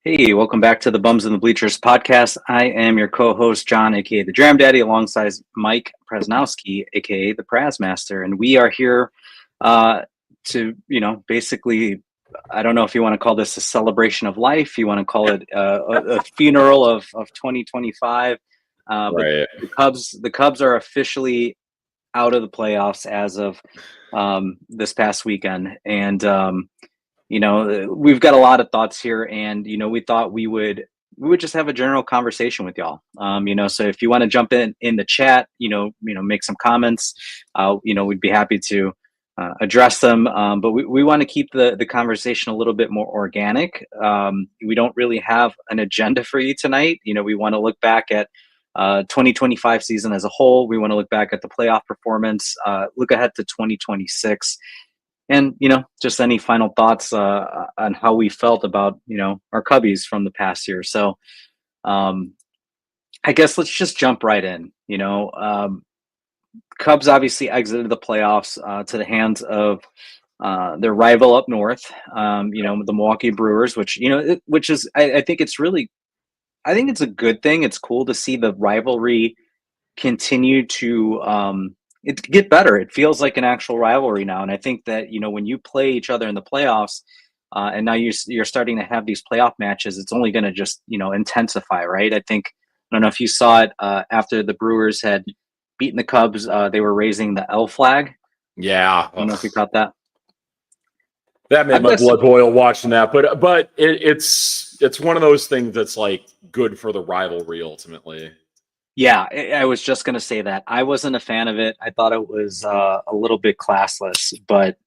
Hey, welcome back to the Bums and the Bleachers podcast. I am your co-host, John, aka the Dram Daddy, alongside Mike Praznowski, aka the Praz Master. And we are here to, basically, I don't know if you want to call this a celebration of life, you want to call it a funeral of 2025. But Right. the Cubs are officially out of the playoffs as of this past weekend. And we've got a lot of thoughts here, and we thought we would just have a general conversation with y'all. So if you want to jump in the chat, make some comments. We'd be happy to address them. But we want to keep the conversation a little bit more organic. We don't really have an agenda for you tonight. We want to look back at 2025 season as a whole. We want to look back at the playoff performance, look ahead to 2026. And just any final thoughts on how we felt about our Cubbies from the past year. So I guess let's just jump right in. Cubs obviously exited the playoffs to the hands of their rival up north. The Milwaukee Brewers, which is I think it's really, I think it's a good thing. It's cool to see the rivalry continue to it get better. It feels like an actual rivalry now, and I think that when you play each other in the playoffs, and now you're starting to have these playoff matches, it's only going to just intensify, right? I don't know if you saw it after the Brewers had beaten the Cubs, they were raising the L flag. Yeah. I don't know if you caught that. That made my blood boil watching that, but it's one of those things that's like good for the rivalry ultimately. Yeah, I was just going to say that. I wasn't a fan of it. I thought it was a little bit classless, but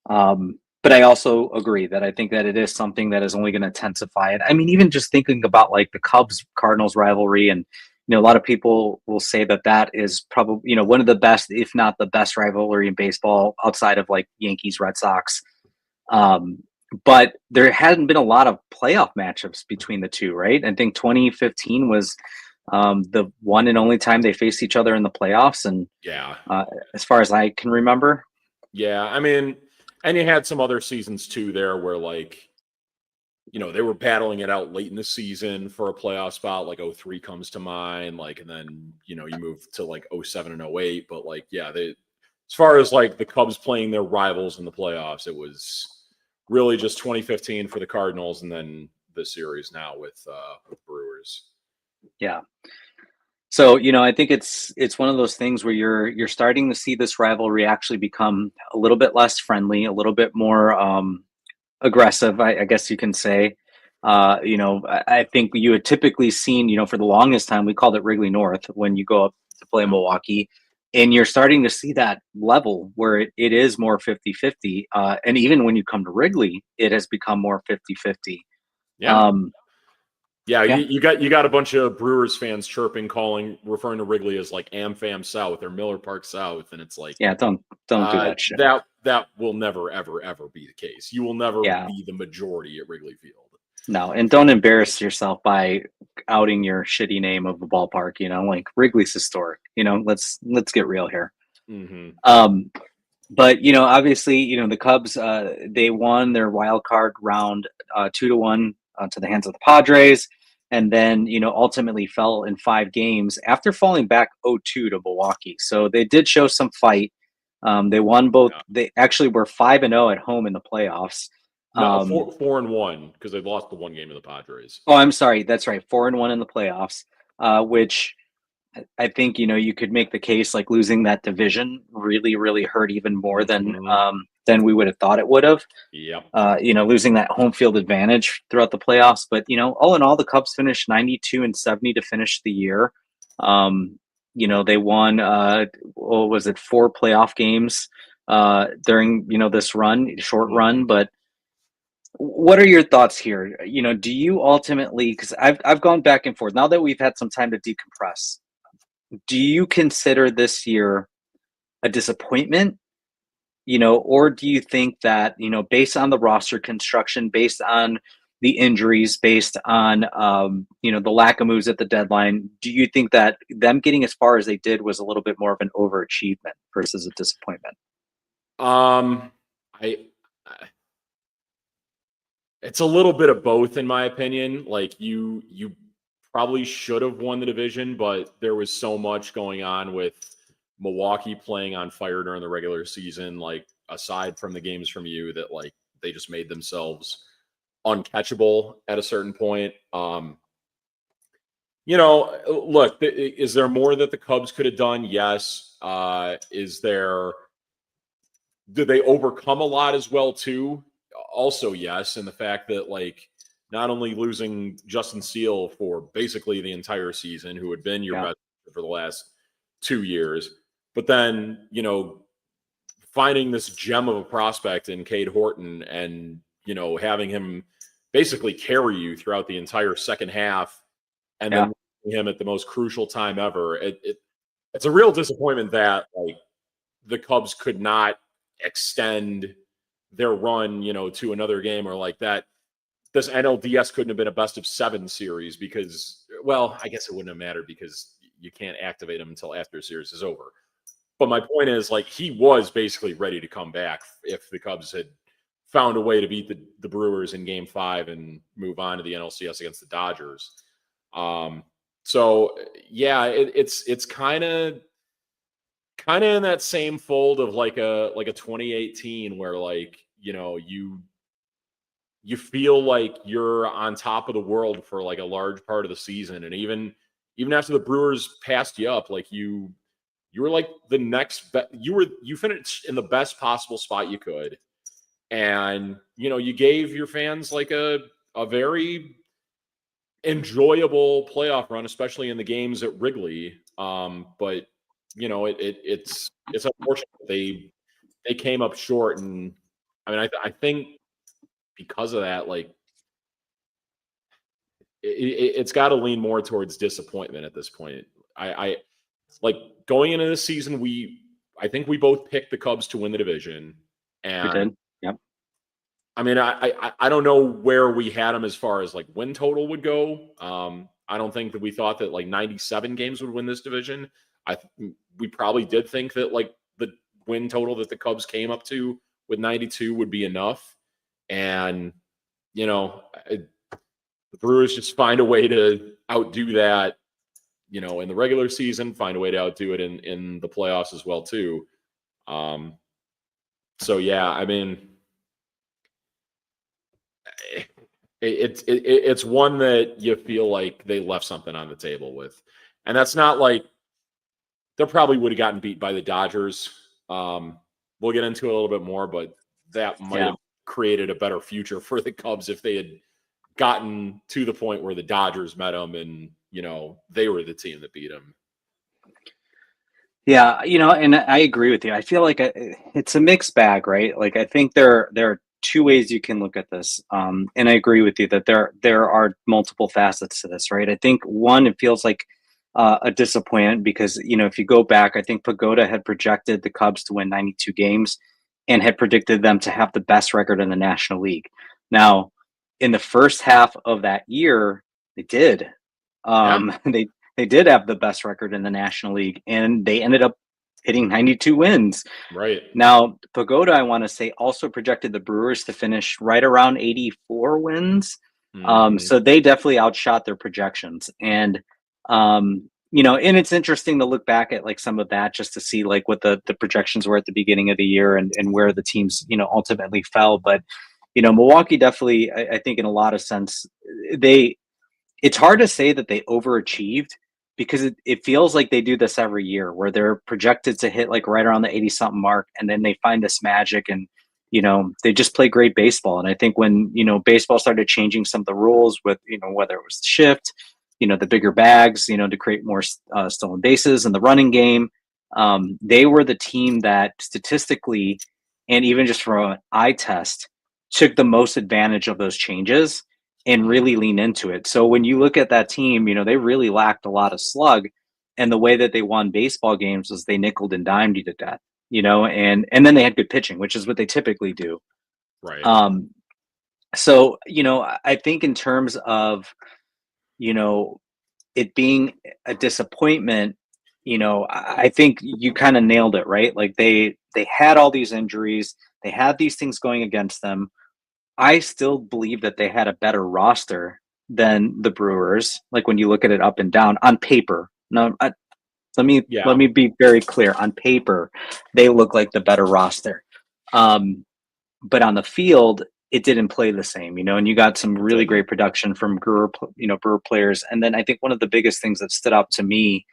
I also agree that I think that it is something that is only going to intensify it. I mean, even just thinking about like the Cubs Cardinals rivalry, and a lot of people will say that is probably one of the best, if not the best, rivalry in baseball outside of like Yankees Red Sox. But there hadn't been a lot of playoff matchups between the two, right? I think 2015 was the one and only time they faced each other in the playoffs, and yeah, as far as I can remember. Yeah, I mean, and you had some other seasons too there where they were battling it out late in the season for a playoff spot. Like 03 comes to mind, and then you move to like 07 and 08. But as far as like the Cubs playing their rivals in the playoffs, it was really just 2015 for the Cardinals, and then the series now with Brewers. Yeah. So, I think it's one of those things where you're starting to see this rivalry actually become a little bit less friendly, a little bit more aggressive, I guess you can say. I think you had typically seen, for the longest time, we called it Wrigley North when you go up to play Milwaukee. And you're starting to see that level where it is more 50-50. And even when you come to Wrigley, it has become more 50-50. Yeah. You got a bunch of Brewers fans chirping, referring to Wrigley as like AmFam South or Miller Park South, and it's like, don't do that shit. That will never ever be the case. You will never be the majority at Wrigley Field. No, and don't embarrass yourself by outing your shitty name of the ballpark. Like Wrigley's historic. Let's get real here. Mm-hmm. But obviously, the Cubs they won their wild card round 2-1 to the hands of the Padres, and then ultimately fell in 5 games after falling back 0-2 to Milwaukee. So they did show some fight. They won both. Yeah. They actually were 5-0 at home in the playoffs. No, 4-1 because they lost the one game to the Padres. Oh, I'm sorry. That's right. 4-1 in the playoffs, which I think, you could make the case like losing that division really, really hurt even more than we would have thought it would have. Yep. Losing that home field advantage throughout the playoffs. But, all in all, the Cubs finished 92-70 to finish the year. They won, 4 playoff games during, this short run. But what are your thoughts here? Do you ultimately, because I've gone back and forth now that we've had some time to decompress, do you consider this year a disappointment, or do you think that, based on the roster construction, based on the injuries, based on, the lack of moves at the deadline, do you think that them getting as far as they did was a little bit more of an overachievement versus a disappointment? It's a little bit of both, in my opinion. Like you probably should have won the division, but there was so much going on with Milwaukee playing on fire during the regular season. Like aside from the games from you, that like they just made themselves uncatchable at a certain point. Look, is there more that the Cubs could have done? Yes. Is there? Did they overcome a lot as well too? Also, yes. And the fact that like not only losing Justin Steele for basically the entire season, who had been your Yeah. best for the last 2 years, but then finding this gem of a prospect in Cade Horton and having him basically carry you throughout the entire second half, and then him at the most crucial time ever. It's a real disappointment that like the Cubs could not extend their run, to another game, or like that. This NLDS couldn't have been a best of 7 series because, well, I guess it wouldn't have mattered because you can't activate him until after the series is over. But my point is, like, he was basically ready to come back if the Cubs had found a way to beat the Brewers in Game 5 and move on to the NLCS against the Dodgers. So yeah, it's kind of in that same fold of like a 2018 where like you feel like you're on top of the world for like a large part of the season, and even after the Brewers passed you up, like you were like the next you finished in the best possible spot you could, and you gave your fans like a very enjoyable playoff run, especially in the games at Wrigley. But it's unfortunate they came up short, and I mean I think because of that, like it's got to lean more towards disappointment at this point. I like going into this season. I think we both picked the Cubs to win the division, and We did. Yep. I mean, I don't know where we had them as far as like win total would go. I don't think that we thought that like 97 games would win this division. We probably did think that like the win total that the Cubs came up to with 92 would be enough. And, the Brewers just find a way to outdo that, in the regular season, find a way to outdo it in the playoffs as well, too. So, yeah, I mean, it's one that you feel like they left something on the table with. And that's not like they probably would have gotten beat by the Dodgers. We'll get into it a little bit more, but that might have created a better future for the Cubs if they had gotten to the point where the Dodgers met them and, they were the team that beat them. Yeah, and I agree with you. I feel like it's a mixed bag, right? Like I think there are two ways you can look at this, and I agree with you that there are multiple facets to this, right? I think one, it feels like a disappointment because if you go back, I think Pagoda had projected the Cubs to win 92 games and had predicted them to have the best record in the National League. Now, in the first half of that year, they did. They did have the best record in the National League, and they ended up hitting 92 wins. Right. Now, Pagoda, I want to say, also projected the Brewers to finish right around 84 wins. So they definitely outshot their projections. And, and it's interesting to look back at like some of that just to see like what the projections were at the beginning of the year and where the teams, ultimately fell. But, Milwaukee definitely, I think in a lot of sense, it's hard to say that they overachieved because it feels like they do this every year where they're projected to hit like right around the 80 something mark. And then they find this magic and, they just play great baseball. And I think when, baseball started changing some of the rules with, whether it was the shift, the bigger bags, to create more stolen bases in the running game, they were the team that statistically, and even just from an eye test, took the most advantage of those changes and really lean into it. So when you look at that team, they really lacked a lot of slug. And the way that they won baseball games was they nickeled and dimed you to death, and then they had good pitching, which is what they typically do. Right. So, I think in terms of, it being a disappointment, I think you kind of nailed it, right? Like they had all these injuries, they had these things going against them. I still believe that they had a better roster than the Brewers. Like when you look at it up and down on paper. No, let Yeah, me be very clear. On paper, they look like the better roster. Um, but on the field, it didn't play the same, and you got some it really didn't. great production from Brewer players. And then I think one of the biggest things that stood out to me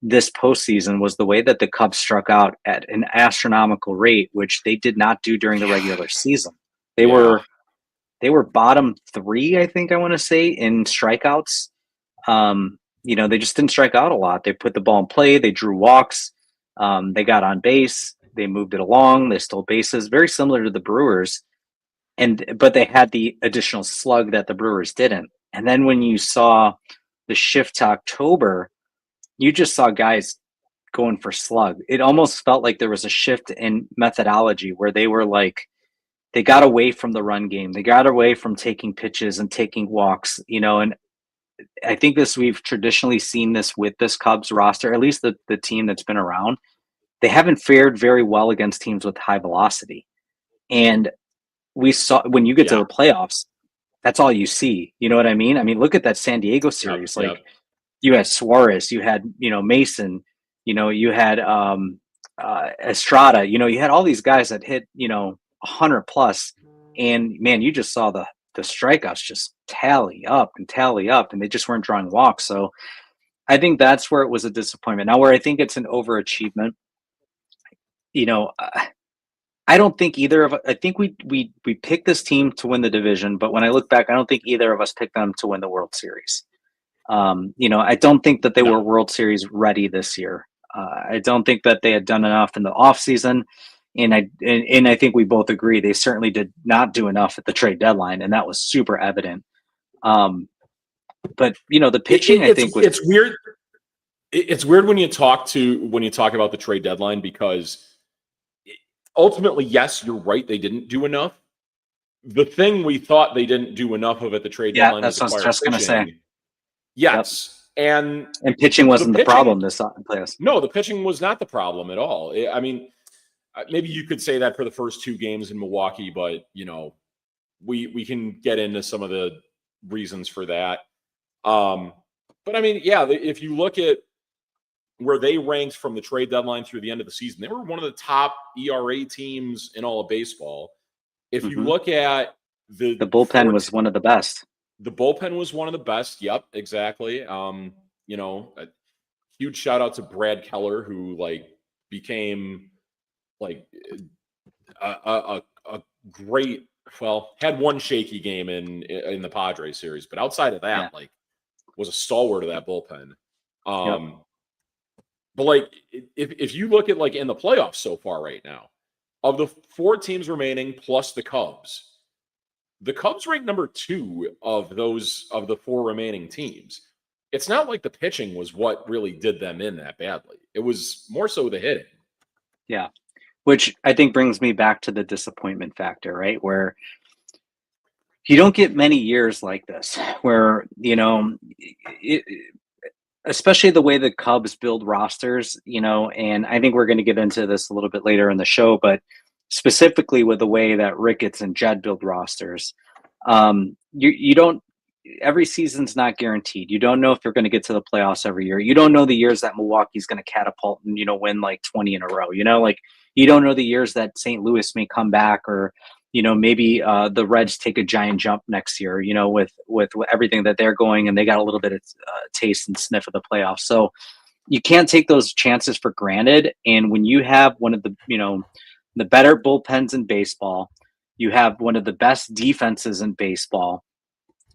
this postseason was the way that the Cubs struck out at an astronomical rate, which they did not do during the Yeah, regular season. They yeah, were they were bottom three, I think I want to say, in strikeouts. They just didn't strike out a lot. They put the ball in play, they drew walks, they got on base, they moved it along, they stole bases, very similar to the Brewers. But they had the additional slug that the Brewers didn't. And then when you saw the shift to October, you just saw guys going for slug. It almost felt like there was a shift in methodology where they were like they got away from the run game. They got away from taking pitches and taking walks, and I think we've traditionally seen this with this Cubs roster, at least the team that's been around. They haven't fared very well against teams with high velocity. And we saw when you get to yeah. the playoffs, that's all you see. You know what I mean? I mean, look at that San Diego Yep, series. Like yep. you had Suarez, you had, Mason, you had Estrada, you had all these guys that hit, 100 plus. And man, you just saw the strikeouts just tally up, and they just weren't drawing walks. So I think that's where it was a disappointment. Now, where I think it's an overachievement, you know, I don't think either of I think we picked this team to win the division, but when I look back, I don't think either of us picked them to win the World Series. I don't think that they were No. World Series ready this year. I don't think that they had done enough in the offseason. And I think we both agree they certainly did not do enough at the trade deadline, and that was super evident. But the pitching I think was It's weird. It's weird when you talk about the trade deadline because ultimately, yes, you're right. They didn't do enough. The thing we thought they didn't do enough of at the trade yeah, deadline was that's what I was acquire just gonna say. pitching. Yep. Yes, and And pitching the wasn't the problem pitching. this playoffs. No, the pitching was not the problem at all. I mean, maybe you could say that for the first two games in Milwaukee, but we can get into some of the reasons for that. But I mean, yeah, if you look at where they ranked from the trade deadline through the end of the season, they were one of the top ERA teams in all of baseball. If you Hmm. look at The bullpen was one of the best. the bullpen was one of the best. Yep, exactly. A huge shout out to Brad Keller, who became like a great. Well, had one shaky game in the Padres series, but outside of Yeah. that, was a stalwart of that bullpen. Yep. But if you look at in the playoffs so far right now, of the four teams remaining plus the Cubs rank number 2 of the four remaining teams. It's not like the pitching was what really did them in that badly. It was more so the hitting. Yeah. Which I think brings me back to the disappointment factor, right? Where you don't get many years like this, where, especially the way the Cubs build rosters, and I think we're going to get into this a little bit later in the show, but specifically with the way that Ricketts and Jed build rosters, you don't. Every season's not guaranteed. You don't know if they're going to get to the playoffs every year. You don't know the years that Milwaukee's going to catapult and win like 20 in a row. You don't know the years that St. Louis may come back, or maybe the Reds take a giant jump next year. With everything that they're going, and they got a little bit of taste and sniff of the playoffs. So you can't take those chances for granted. And when you have one of the better bullpens in baseball, you have one of the best defenses in baseball.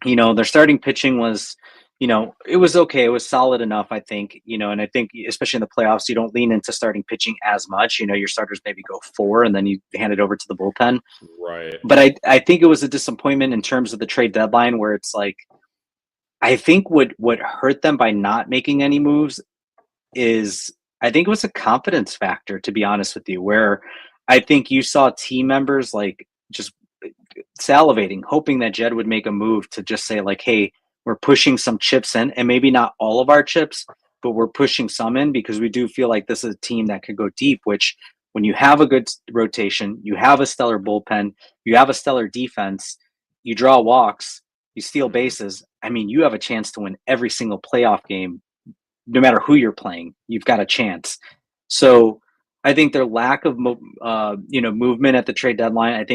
Their starting pitching was, it was okay. It was solid enough, I think, and I think especially in the playoffs, you don't lean into starting pitching as much. Your starters maybe go 4 and then you hand it over to the bullpen. Right. But I think it was a disappointment in terms of the trade deadline, where it's like, I think what hurt them by not making any moves is, I think it was a confidence factor, to be honest with you, where I think you saw team members just salivating, hoping that Jed would make a move to just say hey, we're pushing some chips in, and maybe not all of our chips, but we're pushing some in because we do feel like this is a team that could go deep, which when you have a good rotation, you have a stellar bullpen, you have a stellar defense, you draw walks, you steal bases. I mean, you have a chance to win every single playoff game, no matter who you're playing. You've got a chance. So I think their lack of movement at the trade deadline,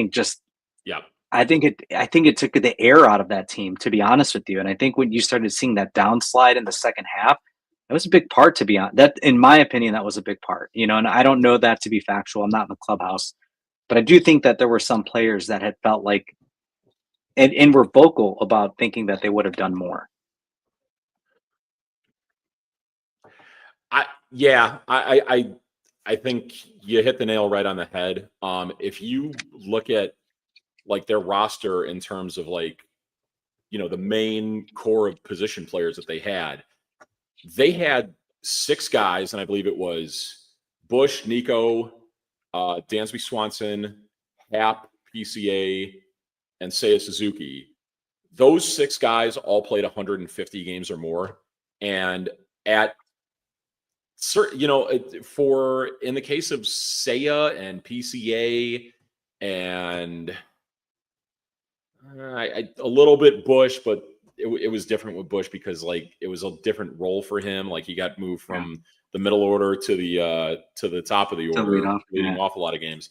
Yeah. I think it took the air out of that team, to be honest with you. And I think when you started seeing that downslide in the second half, that was a big part, to be honest. That, in my opinion, that was a big part. And I don't know that to be factual. I'm not in the clubhouse, but I do think that there were some players that had felt like and were vocal about thinking that they would have done more. I think you hit the nail right on the head. If you look at like their roster in terms of like, the main core of position players that they had 6 guys, and I believe it was Bush, Nico, Dansby Swanson, Hap, PCA, and Seiya Suzuki. Those 6 guys all played 150 games or more. And at for in the case of Seiya and PCA and a little bit Bush, but it was different with Bush because like it was a different role for him. Like he got moved from the middle order to the top of the order, leading off a lot of games.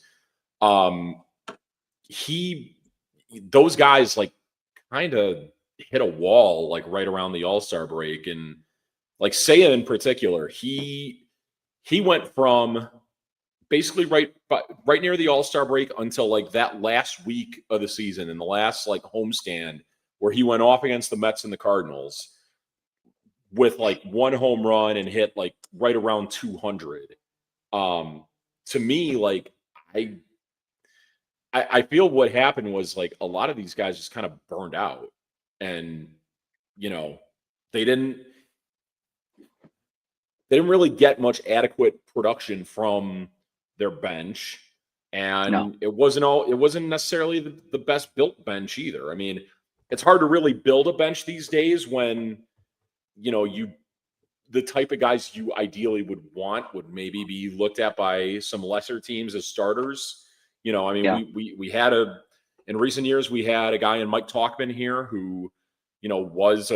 Those guys like kind of hit a wall like right around the All-Star break, and like Seiya in particular, he went from basically right near the All-Star break until like that last week of the season in the last like homestand where he went off against the Mets and the Cardinals with like 1 home run and hit like right around 200. To me, like I feel what happened was like a lot of these guys just kind of burned out, and they didn't really get much adequate production from their bench, and it wasn't necessarily the best built bench either. I mean, it's hard to really build a bench these days when the type of guys you ideally would want would maybe be looked at by some lesser teams as starters. I mean, we had in recent years we had a guy in Mike Talkman here who was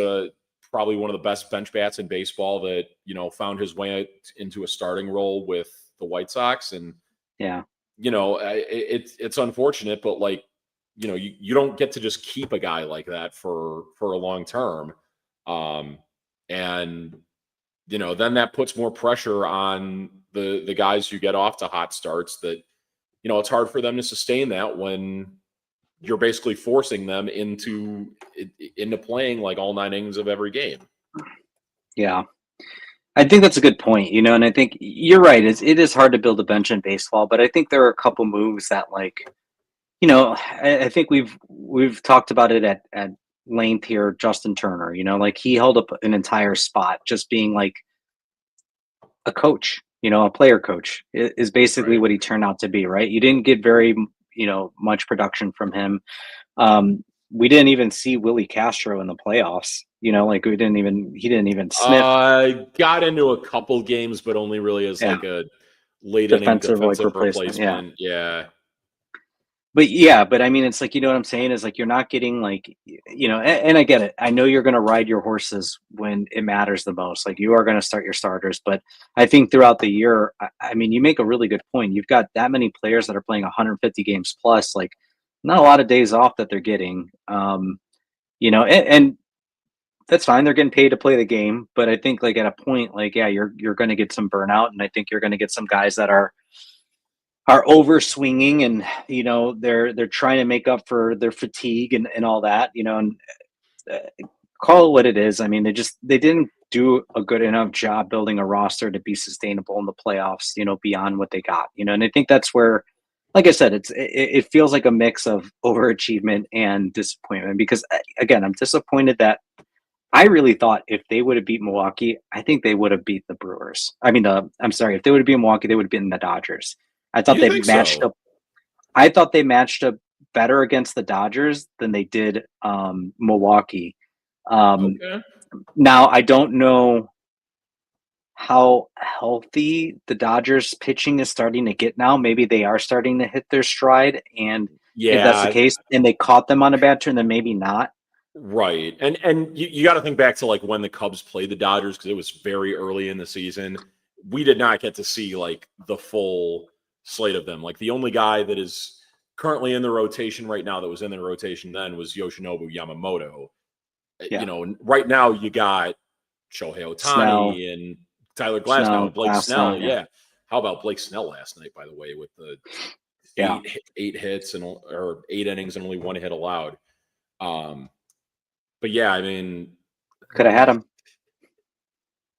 probably one of the best bench bats in baseball that found his way into a starting role with the White Sox. And it's unfortunate, but like you don't get to just keep a guy like that for a long term, and then that puts more pressure on the guys who get off to hot starts that it's hard for them to sustain that when you're basically forcing them into playing like all 9 innings of every game. Yeah. I think that's a good point, and I think you're right. It is hard to build a bench in baseball, but I think there are a couple moves that like, I think we've talked about it at length here. Justin Turner, like he held up an entire spot just being like a coach, a player coach is basically what he turned out to be, right? You didn't get very, much production from him. We didn't even see Willie Castro in the playoffs, like he didn't even sniff. Got into a couple games, but only really as like a late inning defensive replacement. Yeah. But I mean, it's like, what I'm saying is like, you're not getting like, and I get it. I know you're going to ride your horses when it matters the most. Like you are going to start your starters, but I think throughout the year, I mean, you make a really good point. You've got that many players that are playing 150 games plus, like not a lot of days off that they're getting, and that's fine. They're getting paid to play the game, but I think like at a point, like, you're going to get some burnout, and I think you're going to get some guys that are over swinging, and they're trying to make up for their fatigue and all that, and call it what it is. I mean, they didn't do a good enough job building a roster to be sustainable in the playoffs, beyond what they got, and I think that's where, like I said, it feels like a mix of overachievement and disappointment, because again, I'm disappointed that I really thought if they would have beat Milwaukee, I think they would have beat the Brewers. I mean, I'm sorry, if they would have beat Milwaukee, they would have beaten the Dodgers. I thought they matched up. I thought they matched up better against the Dodgers than they did Milwaukee. Now I don't know how healthy the Dodgers pitching is starting to get now. Maybe they are starting to hit their stride, and if that's the Yeah, case, and they caught them on a bad turn, then maybe not. right. And you got to think back to like when the Cubs played the Dodgers because it was very early in the season. We did not get to see like the full slate of them. Like the only guy that is currently in the rotation right now that was in the rotation then was Yoshinobu Yamamoto. Yeah, Right now you got Shohei Snell, Ohtani and Tyler Glasnow and Blake Glass now. Snell. Yeah, Yeah. How about Blake Snell last night, by the way, with the yeah, eight hits and or 8 innings and only 1 hit allowed. But yeah, I mean, could have had him.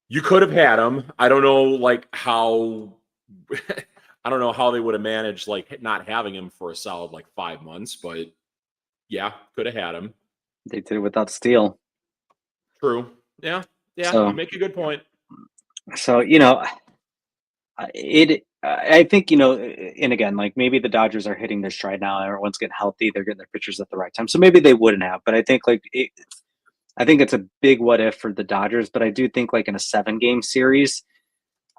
you could have had him. I don't know, like how. I don't know how they would have managed like not having him for a solid like 5 months, but yeah, could have had him. They did it without Steele. True. Yeah, yeah, you So, make a good point. I think and again, like maybe the Dodgers are hitting their stride now. Everyone's getting healthy. They're getting their pitchers at the right time. So maybe they wouldn't have. But I think I think it's a big what if for the Dodgers. But I do think like in a 7-game series,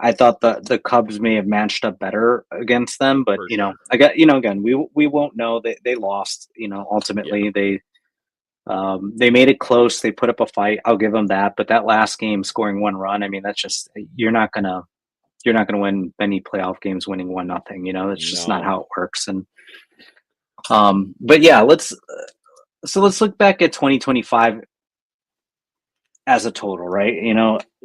I thought the Cubs may have matched up better against them. But For sure. I got again, we won't know. They lost. Yeah. Ultimately they made it close. They put up a fight. I'll give them that. But that last game, scoring 1 run, I mean, that's just you're not gonna win many playoff games winning 1-0. That's just not No. how it works. And but yeah, let's look back at 2025 as a total, right? I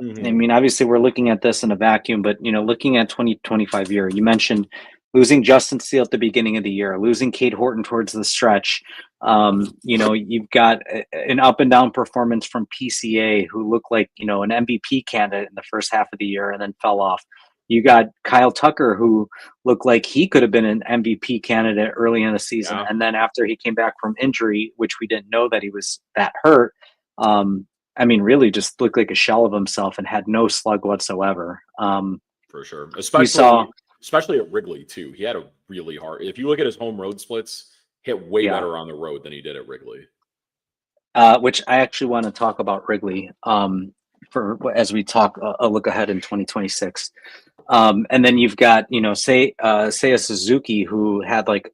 Mhm. mean, obviously we're looking at this in a vacuum, but looking at 2025 year, you mentioned losing Justin Steele at the beginning of the year, losing Cade Horton towards the stretch. You've got an up and down performance from PCA, who looked like an MVP candidate in the first half of the year and then fell off. You got Kyle Tucker, who looked like he could have been an MVP candidate early in the season, Yeah. and then after he came back from injury, which we didn't know that he was that hurt, I mean, really just looked like a shell of himself and had no slug whatsoever. For sure. You saw, Especially at Wrigley too. He had a really hard. If you look at his home road splits, hit way yeah, better on the road than he did at Wrigley. which I actually want to talk about Wrigley for as we talk a look ahead in 2026. And then you've got, say a Suzuki who had like,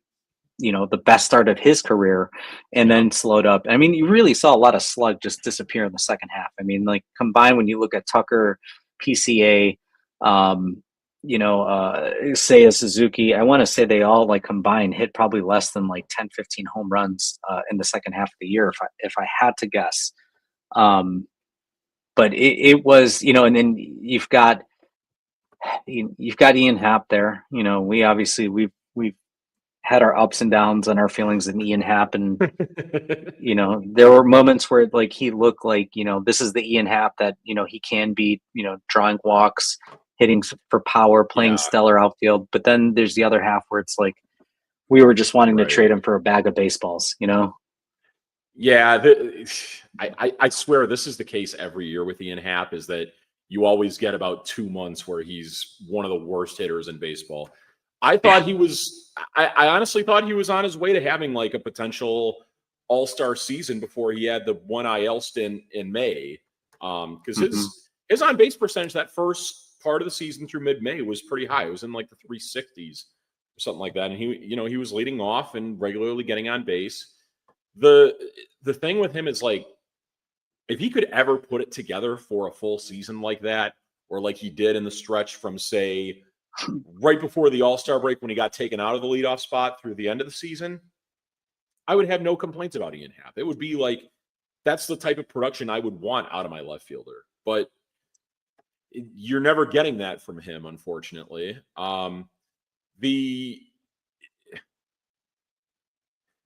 the best start of his career and Yeah. then slowed up. I mean, you really saw a lot of slug just disappear in the second half. I mean, like combined when you look at Tucker, PCA, um, say a Suzuki, I want to say they all like combined hit probably less than like 10, 15 home runs in the second half of the year. If I had to guess, but it was, and then you've got Ian Happ there. We obviously we've had our ups and downs and our feelings in Ian Happ, and there were moments where like he looked like this is the Ian Happ that he can be, drawing walks, hitting for power, playing Yeah. stellar outfield. But then there's the other half where it's like we were just wanting to Right. trade him for a bag of baseballs. Yeah. I swear this is the case every year with Ian Happ is that you always get about 2 months where he's one of the worst hitters in baseball. I thought he was. I honestly thought he was on his way to having like a potential all-star season before he had the one IL stint in May. Because Hmm. his on base percentage that first part of the season through mid-May was pretty high. It was in like the 360s or something like that. And he was leading off and regularly getting on base. The thing with him is like if he could ever put it together for a full season like that, or like he did in the stretch from say right before the All-Star break when he got taken out of the leadoff spot through the end of the season, I would have no complaints about Ian Happ. It would be like that's the type of production I would want out of my left fielder. But you're never getting that from him, unfortunately. The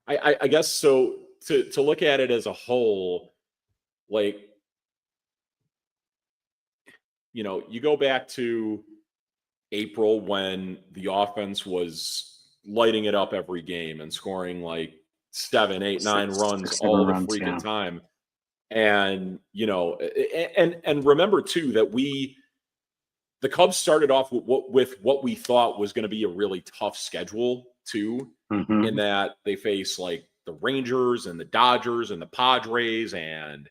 I guess so to look at it as a whole, like you go back to April when the offense was lighting it up every game and scoring like 7, 8, 9 runs Six, seven all the runs. freaking Yeah. time. And and remember too that the Cubs started off with what we thought was going to be a really tough schedule too, in Hmm. that they face like the Rangers and the Dodgers and the Padres and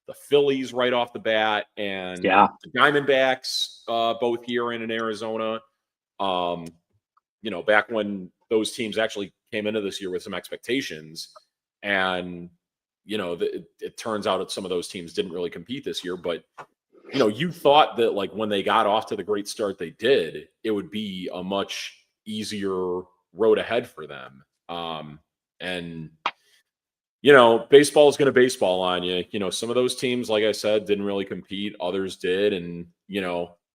the Phillies right off the bat and Yeah. the Diamondbacks both here and in Arizona. Back when those teams actually came into this year with some expectations, and it turns out that some of those teams didn't really compete this year. But you thought that like when they got off to the great start they did, it would be a much easier road ahead for them. And baseball is going to baseball on you. Some of those teams, like I said, didn't really compete. Others did, and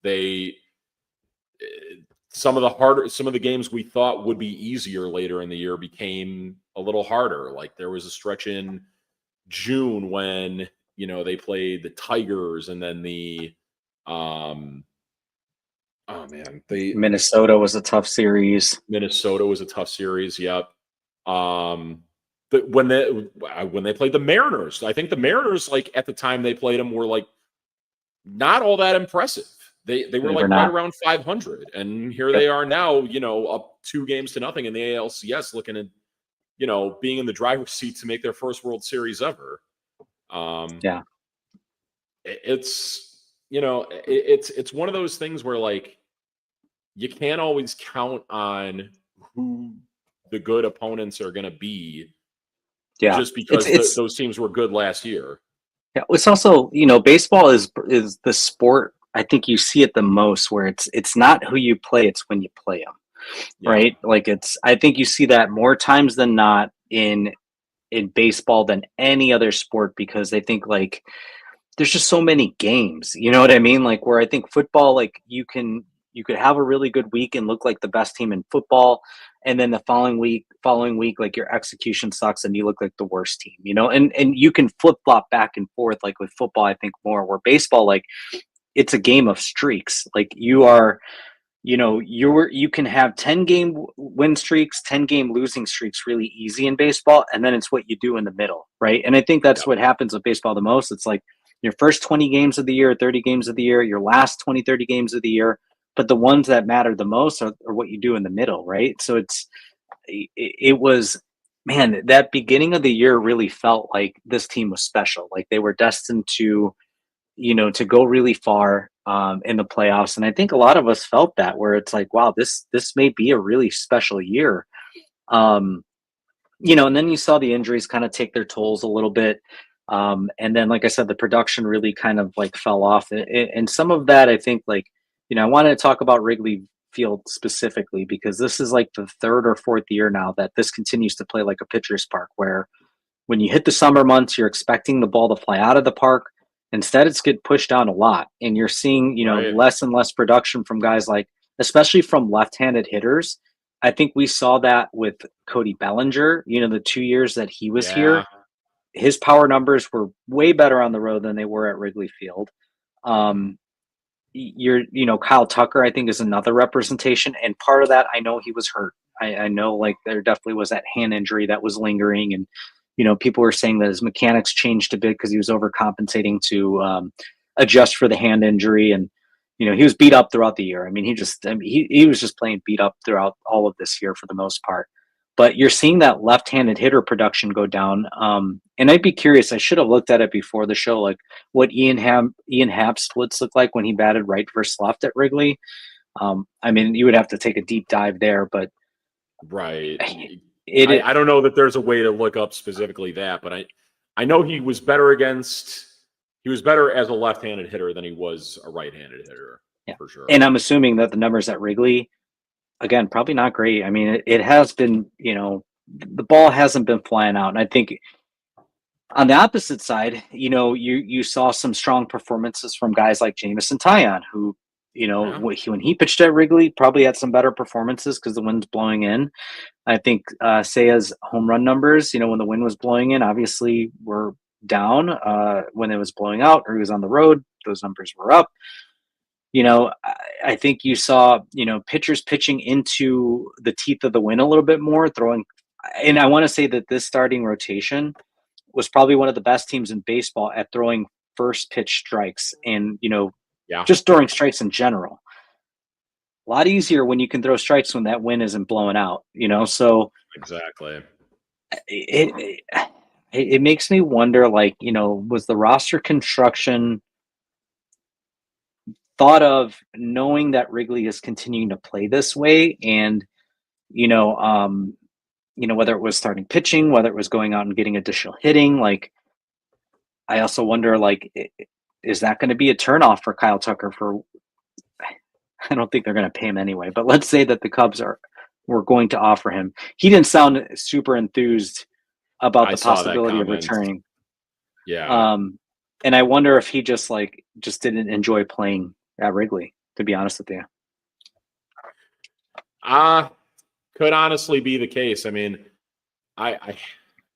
they some of the games we thought would be easier later in the year became a little harder. Like there was a stretch in June when they played the Tigers, and then the Minnesota was a tough series. Minnesota was a tough series. Yep. But when they played the Mariners, I think the Mariners, like at the time they played them, were like not all that impressive. They were like right around 500, and here they are now, up 2-0 in the ALCS, looking at being in the driver's seat to make their first World Series ever. It's it's one of those things where like you can't always count on who the good opponents are going to be. Yeah, just because those teams were good last year. Yeah, it's also baseball is the sport. I think you see it the most where it's not who you play, it's when you play them, right? Like I think you see that more times than not in baseball than any other sport, because they think like there's just so many games, you know what I mean? Like where I think football, like you could have a really good week and look like the best team in football, and then the following week, like your execution sucks and you look like the worst team, and you can flip flop back and forth. Like with football, I think more, where baseball, like it's a game of streaks. Like you can have 10-game win streaks, 10-game losing streaks really easy in baseball, and then it's what you do in the middle, right? And I think that's what happens with baseball the most. It's like your first 20 games of the year, 30 games of the year, your last 20, 30 games of the year, but the ones that matter the most are what you do in the middle, right? So it was, man, that beginning of the year really felt like this team was special. Like they were destined to go really far in the playoffs. And I think a lot of us felt that, where it's like, wow, this may be a really special year. And then you saw the injuries kind of take their tolls a little bit. And then, like I said, the production really kind of like fell off. And some of that, I think, like, I wanted to talk about Wrigley Field specifically, because this is like the third or fourth year now that this continues to play like a pitcher's park, where when you hit the summer months, you're expecting the ball to fly out of the park. Instead, it's get pushed down a lot, and you're seeing, less and less production from guys like, especially from left-handed hitters. I think we saw that with Cody Bellinger, the 2 years that he was here. His power numbers were way better on the road than they were at Wrigley Field. Kyle Tucker, I think, is another representation. And part of that, I know he was hurt. I know like there definitely was that hand injury that was lingering. And, people were saying that his mechanics changed a bit because he was overcompensating to adjust for the hand injury. And, he was beat up throughout the year. I mean, he was just playing beat up throughout all of this year for the most part. But you're seeing that left-handed hitter production go down. And I'd be curious, I should have looked at it before the show, like what Ian Happ splits look like when he batted right versus left at Wrigley. I mean, you would have to take a deep dive there, but right. I don't know that there's a way to look up specifically that, but I know he was better as a left-handed hitter than he was a right-handed hitter, for sure. And I'm assuming that the numbers at Wrigley, again, probably not great. I mean, it has been, the ball hasn't been flying out. And I think on the opposite side, you saw some strong performances from guys like Jamison Taillon, who, when he pitched at Wrigley, probably had some better performances because the wind's blowing in. I think Seiya's home run numbers, when the wind was blowing in, obviously were down. When it was blowing out or he was on the road, those numbers were up. I think you saw, pitchers pitching into the teeth of the wind a little bit more, throwing. And I want to say that this starting rotation was probably one of the best teams in baseball at throwing first pitch strikes and, just throwing strikes in general. A lot easier when you can throw strikes when that wind isn't blowing out, so. Exactly. It makes me wonder, like, was the roster construction thought of knowing that Wrigley is continuing to play this way, and whether it was starting pitching, whether it was going out and getting additional hitting. Like, I also wonder, like, is that going to be a turnoff for Kyle Tucker? I don't think they're going to pay him anyway, but let's say that the Cubs were going to offer him. He didn't sound super enthused about I the saw that possibility of comment. returning. Yeah. And I wonder if he just didn't enjoy playing at Wrigley, to be honest with you. Could honestly be the case. I mean, I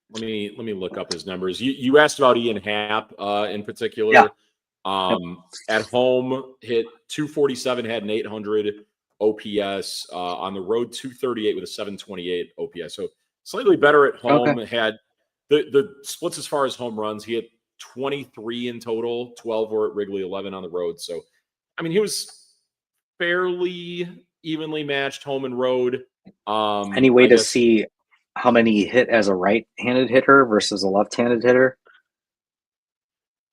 let me look up his numbers. You asked about Ian Happ in particular. Yeah. At home, hit 247, had an 800 OPS. On the road, 238 with a 728 OPS. So slightly better at home. Okay. Had the splits as far as home runs. He had 23 in total, 12 were at Wrigley, 11 on the road. So, I mean, he was fairly evenly matched home and road. Any way to see how many he hit as a right-handed hitter versus a left-handed hitter?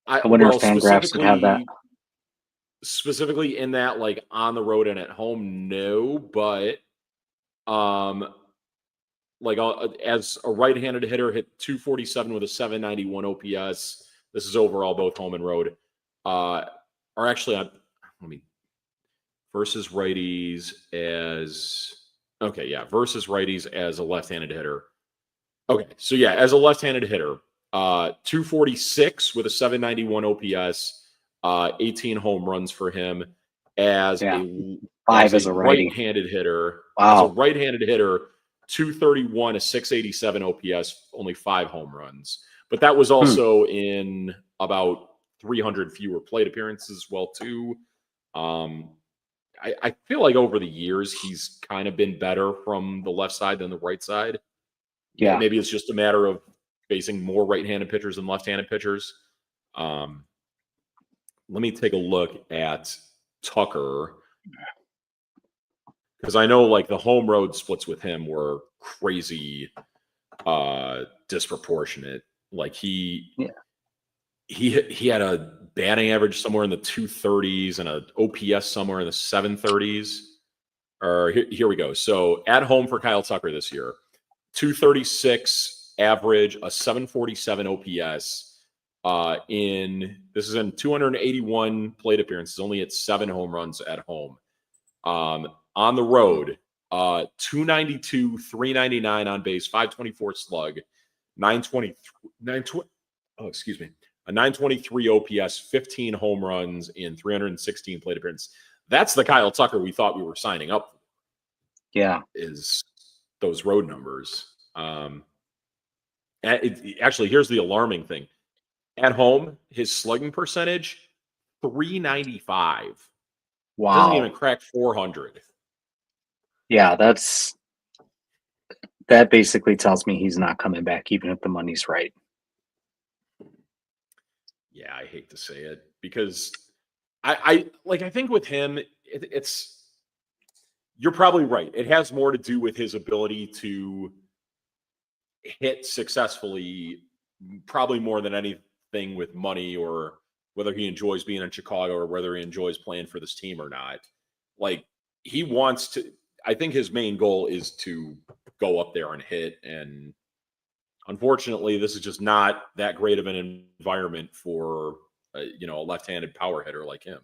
I wonder if Fangraphs would have that. Specifically in that, like on the road and at home, no. But as a right-handed hitter, hit 247 with a 791 OPS. This is overall both home and road. Or actually, versus righties versus righties as a left-handed hitter. Okay, so yeah, as a left-handed hitter, 246 with a 791 OPS, 18 home runs for him. As a right-handed hitter. Wow. As a right-handed hitter, 231, a 687 OPS, only 5 home runs. But that was also in about 300 fewer plate appearances as well, too. I feel like over the years, he's kind of been better from the left side than the right side. Yeah. Maybe it's just a matter of facing more right-handed pitchers than left-handed pitchers. Let me take a look at Tucker, because I know like the home road splits with him were crazy disproportionate. Like he had a batting average somewhere in the 230s and an OPS somewhere in the 730s. Or here we go. So at home for Kyle Tucker this year, 236 average, a 747 OPS. This is in 281 plate appearances, only at 7 home runs at home. On the road, 292, 399 on base, 524 slug, 923 OPS, 15 home runs in 316 plate appearances. That's the Kyle Tucker we thought we were signing up for. Yeah. Is those road numbers. Actually, here's the alarming thing. At home, his slugging percentage, 395. Wow. Doesn't even crack 400. Yeah, that basically tells me he's not coming back, even if the money's right. Yeah, I hate to say it because I think with him, it's you're probably right. It has more to do with his ability to hit successfully, probably more than anything with money or whether he enjoys being in Chicago or whether he enjoys playing for this team or not. Like he wants to. I think his main goal is to go up there and hit. And unfortunately, this is just not that great of an environment for, a left-handed power hitter like him.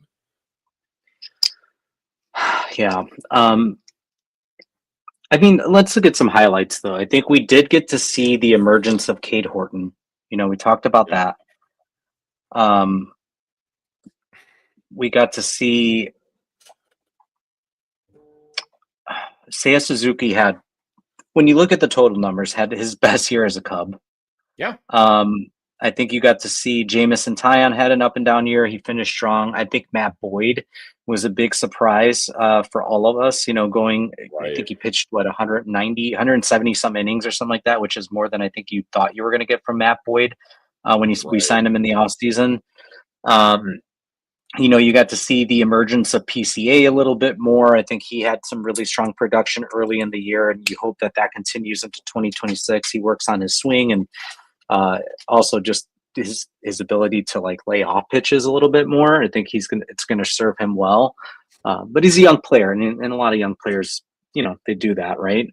Yeah. I mean, let's look at some highlights, though. I think we did get to see the emergence of Cade Horton. We talked about that. We got to see Seiya Suzuki when you look at the total numbers, had his best year as a Cub. Yeah. I think you got to see Jamison Tyon had an up and down year. He finished strong. I think Matt Boyd was a big surprise for all of us, going, right. I think he pitched 170 some innings or something like that, which is more than I think you thought you were going to get from Matt Boyd when we signed him in the offseason. You got to see the emergence of PCA a little bit more. I think he had some really strong production early in the year, and you hope that continues into 2026. He works on his swing and also just his ability to lay off pitches a little bit more. I think it's gonna serve him well. But he's a young player, and a lot of young players, they do that, right?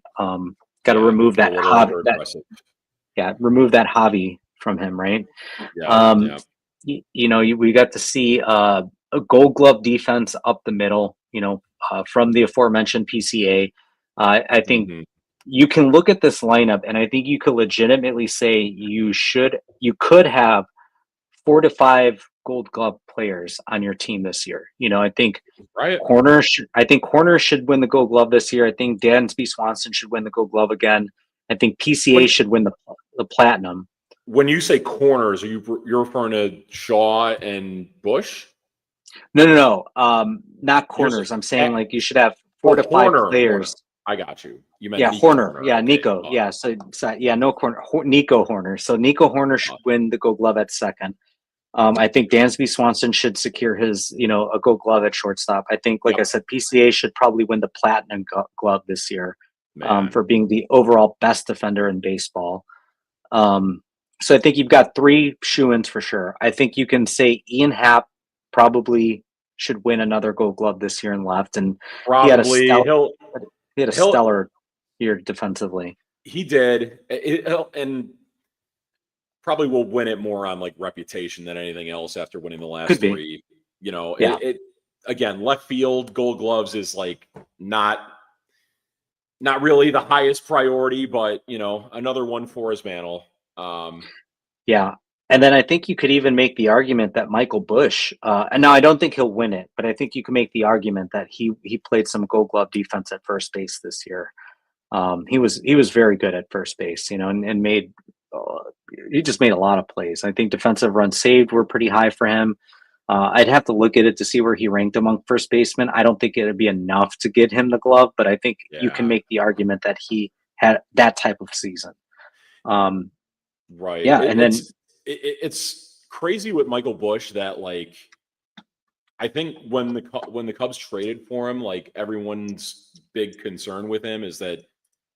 got to remove get a that little hobby. over aggressive. Remove that hobby from him, right? Yeah, yeah. We got to see a Gold Glove defense up the middle. From the aforementioned PCA. I think Mhm. you can look at this lineup, and I think you could legitimately say you could have 4 to 5 Gold Glove players on your team this year. I think Right. corners should win the Gold Glove this year. I think Dansby Swanson should win the Gold Glove again. I think PCA When should win the platinum. when you say corners, you're referring to Shaw and Bush? No. Not You're corners. I'm saying eh, like you should have oh, 4 to 5 Horner. players. I got you. You meant Yeah, Nico Horner. Horner. Yeah, Okay. Nico. Yeah, so yeah, no corner. Nico Horner. So Nico Horner should win the Gold Glove at second. I think Dansby Swanson should secure his, a Gold Glove at shortstop. I think, like I Yep. said, PCA should probably win the platinum glove this year for Man. being the overall best defender in baseball. So I think you've got 3 shoo-ins for sure. I think you can say Ian Happ probably should win another Gold Glove this year in left, and he had a Probably stellar he'll year defensively. he did. And probably will win it more on like reputation than anything else after winning the Could last be, 3. yeah. It again, left field Gold Gloves is like not really the highest priority, but another one for his mantle. Yeah. And then I think you could even make the argument that Michael Bush, and now I don't think he'll win it, but I think you can make the argument that he played some Gold Glove defense at first base this year. He was very good at first base, and made he just made a lot of plays. I think defensive runs saved were pretty high for him. I'd have to look at it to see where he ranked among first basemen. I don't think it'd be enough to get him the glove, but I think you can Yeah, make the argument that he had that type of season. Um, right. yeah, and then It's crazy with Michael Bush that like I think when the Cubs traded for him, like everyone's big concern with him is that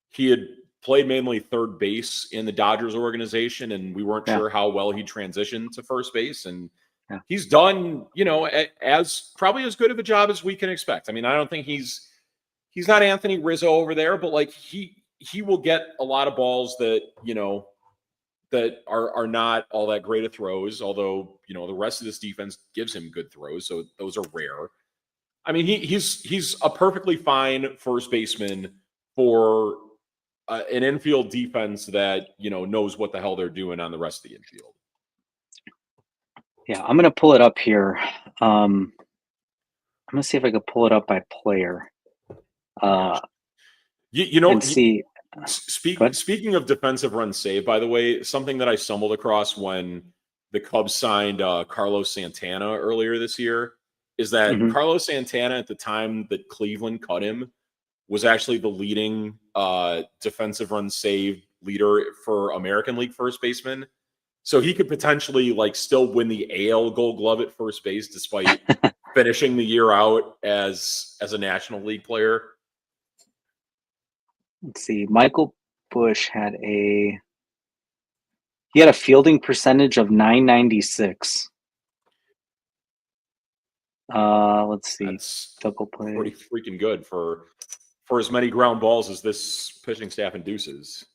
he had played mainly third base in the Dodgers organization, and we weren't yeah, sure how well he transitioned to first base. And yeah. he's done, as probably as good of a job as we can expect. I mean, I don't think he's not Anthony Rizzo over there, but like he will get a lot of balls that that are not all that great of throws. Although the rest of this defense gives him good throws, so those are rare. I mean, he's a perfectly fine first baseman for an infield defense that knows what the hell they're doing on the rest of the infield. Yeah, I'm gonna pull it up here. I'm gonna see if I can pull it up by player. Oh my gosh. You know, And see. Go ahead. speaking of defensive runs saved, by the way, something that I stumbled across when the Cubs signed Carlos Santana earlier this year is that Mhm. Carlos Santana at the time that Cleveland cut him was actually the leading defensive run saved leader for American League first baseman. So he could potentially like still win the AL Gold Glove at first base despite finishing the year out as a National League player. Let's see. Michael Bush had a fielding percentage of 996. Let's see. That's Double play. pretty freaking good for as many ground balls as this pitching staff induces.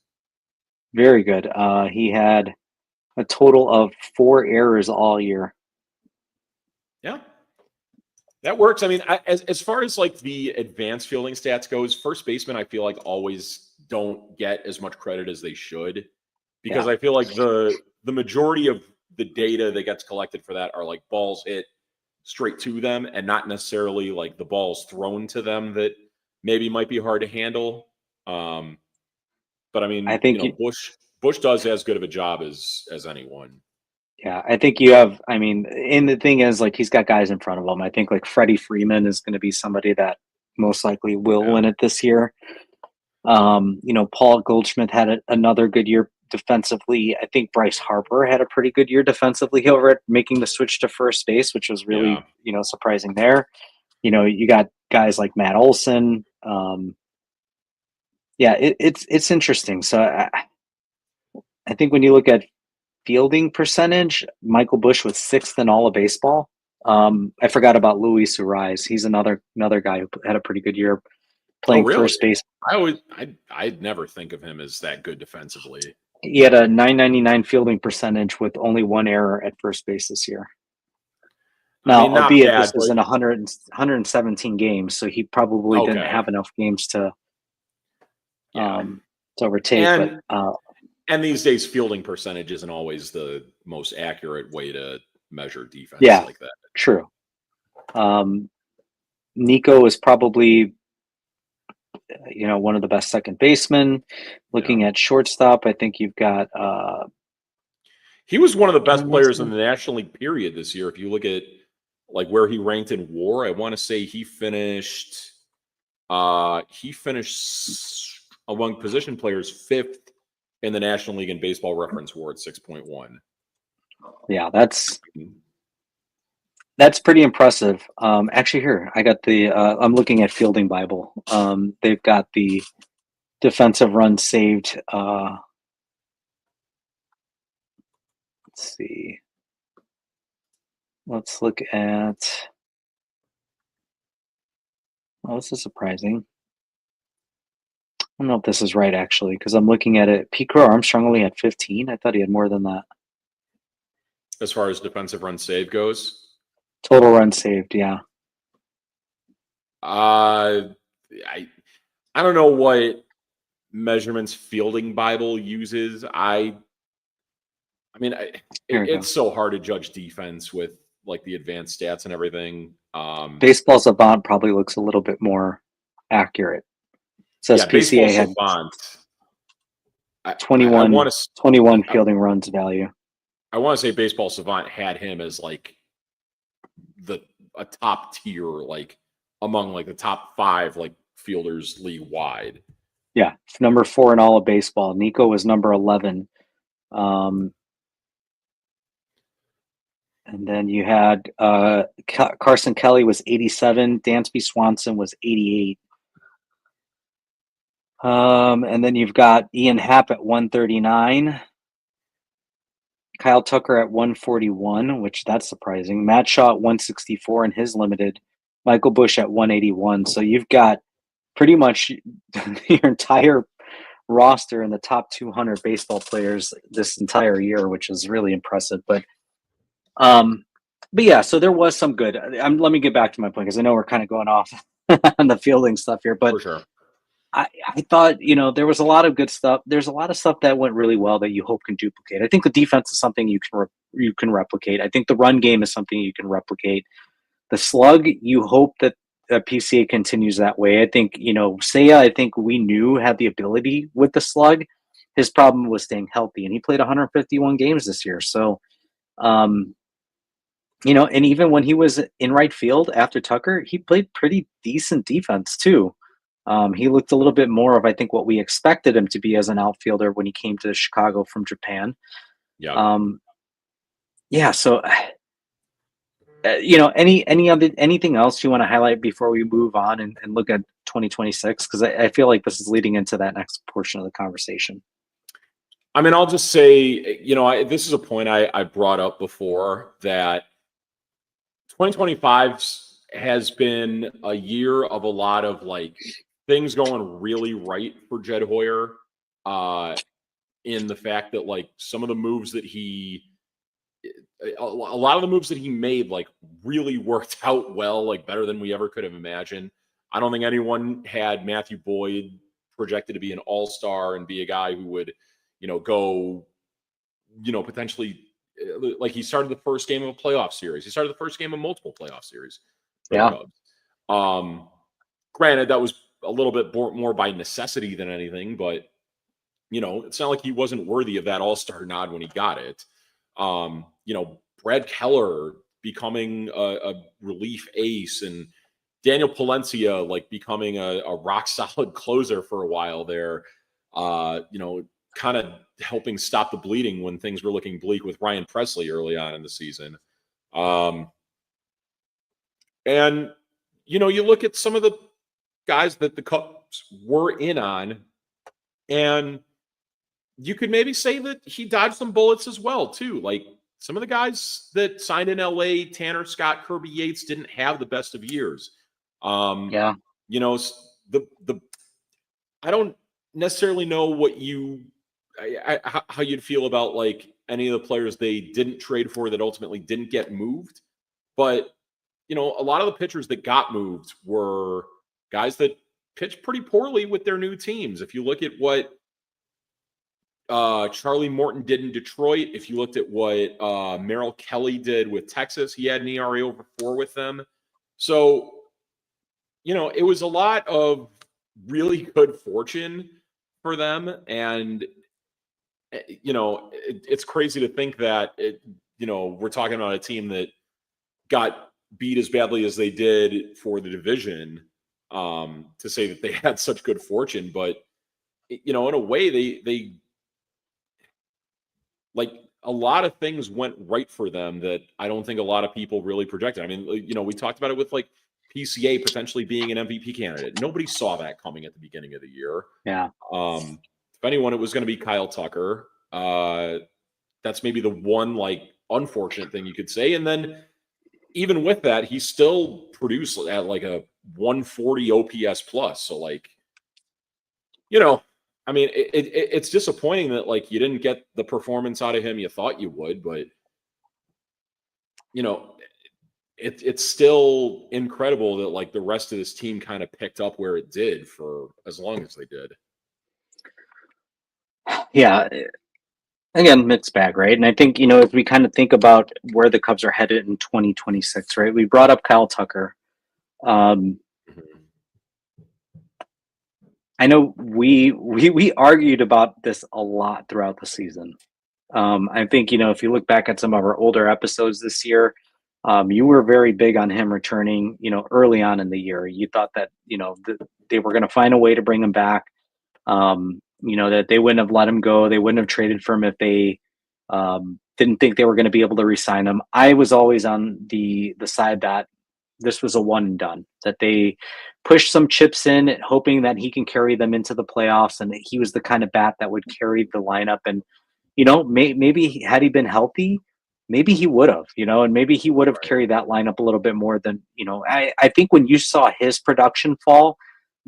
Very good. He had a total of 4 errors all year. Yeah, that works. I mean, as far as like the advanced fielding stats goes, first basemen I feel like always don't get as much credit as they should because Yeah. I feel like the majority of the data that gets collected for that are like balls hit straight to them and not necessarily like the balls thrown to them that maybe might be hard to handle. But I I mean, think Bush does as good of a job as anyone. Yeah, I think you have. I mean, and the thing is, like, he's got guys in front of him. I think like Freddie Freeman is going to be somebody that most likely will Yeah. win it this year. Paul Goldschmidt had another good year defensively. I think Bryce Harper had a pretty good year defensively over it, making the switch to first base, which was really, Yeah. surprising there. You got guys like Matt Olson. It's interesting. So I think when you look at fielding percentage, Michael Bush was 6th in all of baseball. I forgot about Luis Urias. He's another guy who had a pretty good year Oh, playing really? first base. I'd never think of him as that good defensively. He had a 999 fielding percentage with only one error at first base this year. Now, I mean, not albeit bad, this is in 117 games, so he probably didn't okay. have enough games to Yeah. to overtake. And these days, fielding percentage isn't always the most accurate way to measure defense like that. True. Nico is probably, one of the best second basemen. Looking at shortstop, I think you've got. He was one of the best players in the National League period this year. If you look at like where he ranked in WAR, I want to say he finished among position players 5th in the National League in Baseball Reference WAR at 6.1. Yeah, that's pretty impressive. Actually, here I got the. I'm looking at Fielding Bible. They've got the defensive run saved. Let's see. Let's look at. Oh, this is surprising. I don't know if this is right, actually, because I'm looking at it. Pete Crow Armstrong only had 15. I thought he had more than that. As far as defensive run save goes? Total run saved, yeah. I don't know what measurements Fielding Bible uses. It's so hard to judge defense with like the advanced stats and everything. Baseball Savant probably looks a little bit more accurate. It says PCA had Savant, 21 fielding runs value. I want to say Baseball Savant had him as like a top tier, like among like the top 5 like fielders league wide. Yeah, number 4 in all of baseball. Nico was number 11. And then you had Carson Kelly was 87. Dansby Swanson was 88. And then you've got Ian Happ at 139. Kyle Tucker at 141, which that's surprising. Matt Shaw at 164 in his limited. Michael Busch at 181. So you've got pretty much your entire roster in the top 200 baseball players this entire year, which is really impressive. But yeah, so there was some good. Let me get back to my point because I know we're kind of going off on the fielding stuff here, but for sure. I thought, there was a lot of good stuff. There's a lot of stuff that went really well that you hope can duplicate. I think the defense is something you can replicate. I think the run game is something you can replicate. The slug, you hope that PCA continues that way. I think, Seiya, I think we knew had the ability with the slug. His problem was staying healthy, and he played 151 games this year. So, and even when he was in right field after Tucker, he played pretty decent defense too. He looked a little bit more of, I think, what we expected him to be as an outfielder when he came to Chicago from Japan. Yeah. Yeah. So, anything else you want to highlight before we move on and look at 2026? Because I feel like this is leading into that next portion of the conversation. I mean, I'll just say, this is a point I brought up before, that 2025 has been a year of a lot of like things going really right for Jed Hoyer, in the fact that like some of the moves that a lot of the moves that he made like really worked out well, like better than we ever could have imagined. I don't think anyone had Matthew Boyd projected to be an all-star and be a guy who would, go, potentially, like he started the first game of a playoff series. He started the first game of multiple playoff series. Yeah. Granted, that was a little bit more by necessity than anything, but it's not like he wasn't worthy of that all-star nod when he got it. Brad Keller becoming a relief ace, and Daniel Palencia like becoming a rock solid closer for a while there. Kind of helping stop the bleeding when things were looking bleak with Ryan Presley early on in the season. And you look at some of the guys that the Cubs were in on, and you could maybe say that he dodged some bullets as well, too. Like some of the guys that signed in LA, Tanner Scott, Kirby Yates, didn't have the best of years. Yeah. The I don't necessarily know what how you'd feel about like any of the players they didn't trade for that ultimately didn't get moved. But, a lot of the pitchers that got moved were guys that pitched pretty poorly with their new teams. If you look at what Charlie Morton did in Detroit, if you looked at what Merrill Kelly did with Texas, he had an ERA over 4 with them. So, it was a lot of really good fortune for them. And, it's crazy to think that, we're talking about a team that got beat as badly as they did for the division, to say that they had such good fortune. But, in a way, they like a lot of things went right for them that I don't think a lot of people really projected. I mean, we talked about it with like PCA potentially being an MVP candidate. Nobody saw that coming at the beginning of the year. Yeah. If anyone, it was going to be Kyle Tucker. That's maybe the one like unfortunate thing you could say. And then even with that, he still produced at like a 140 OPS plus. So like, I mean, it's disappointing that like you didn't get the performance out of him you thought you would, but it's still incredible that like the rest of this team kind of picked up where it did for as long as they did. Yeah. Again, mixed bag, right? And I think, as we kind of think about where the Cubs are headed in 2026, right? We brought up Kyle Tucker. I know we argued about this a lot throughout the season. I think, if you look back at some of our older episodes this year, you were very big on him returning, early on in the year. You thought that, they were going to find a way to bring him back. That they wouldn't have let him go. They wouldn't have traded for him if they didn't think they were going to be able to re-sign him. I was always on the side that this was a one and done, that they pushed some chips in, hoping that he can carry them into the playoffs. And he was the kind of bat that would carry the lineup. And, maybe had he been healthy, maybe he would have, and maybe he would have carried that lineup a little bit more than, I think when you saw his production fall,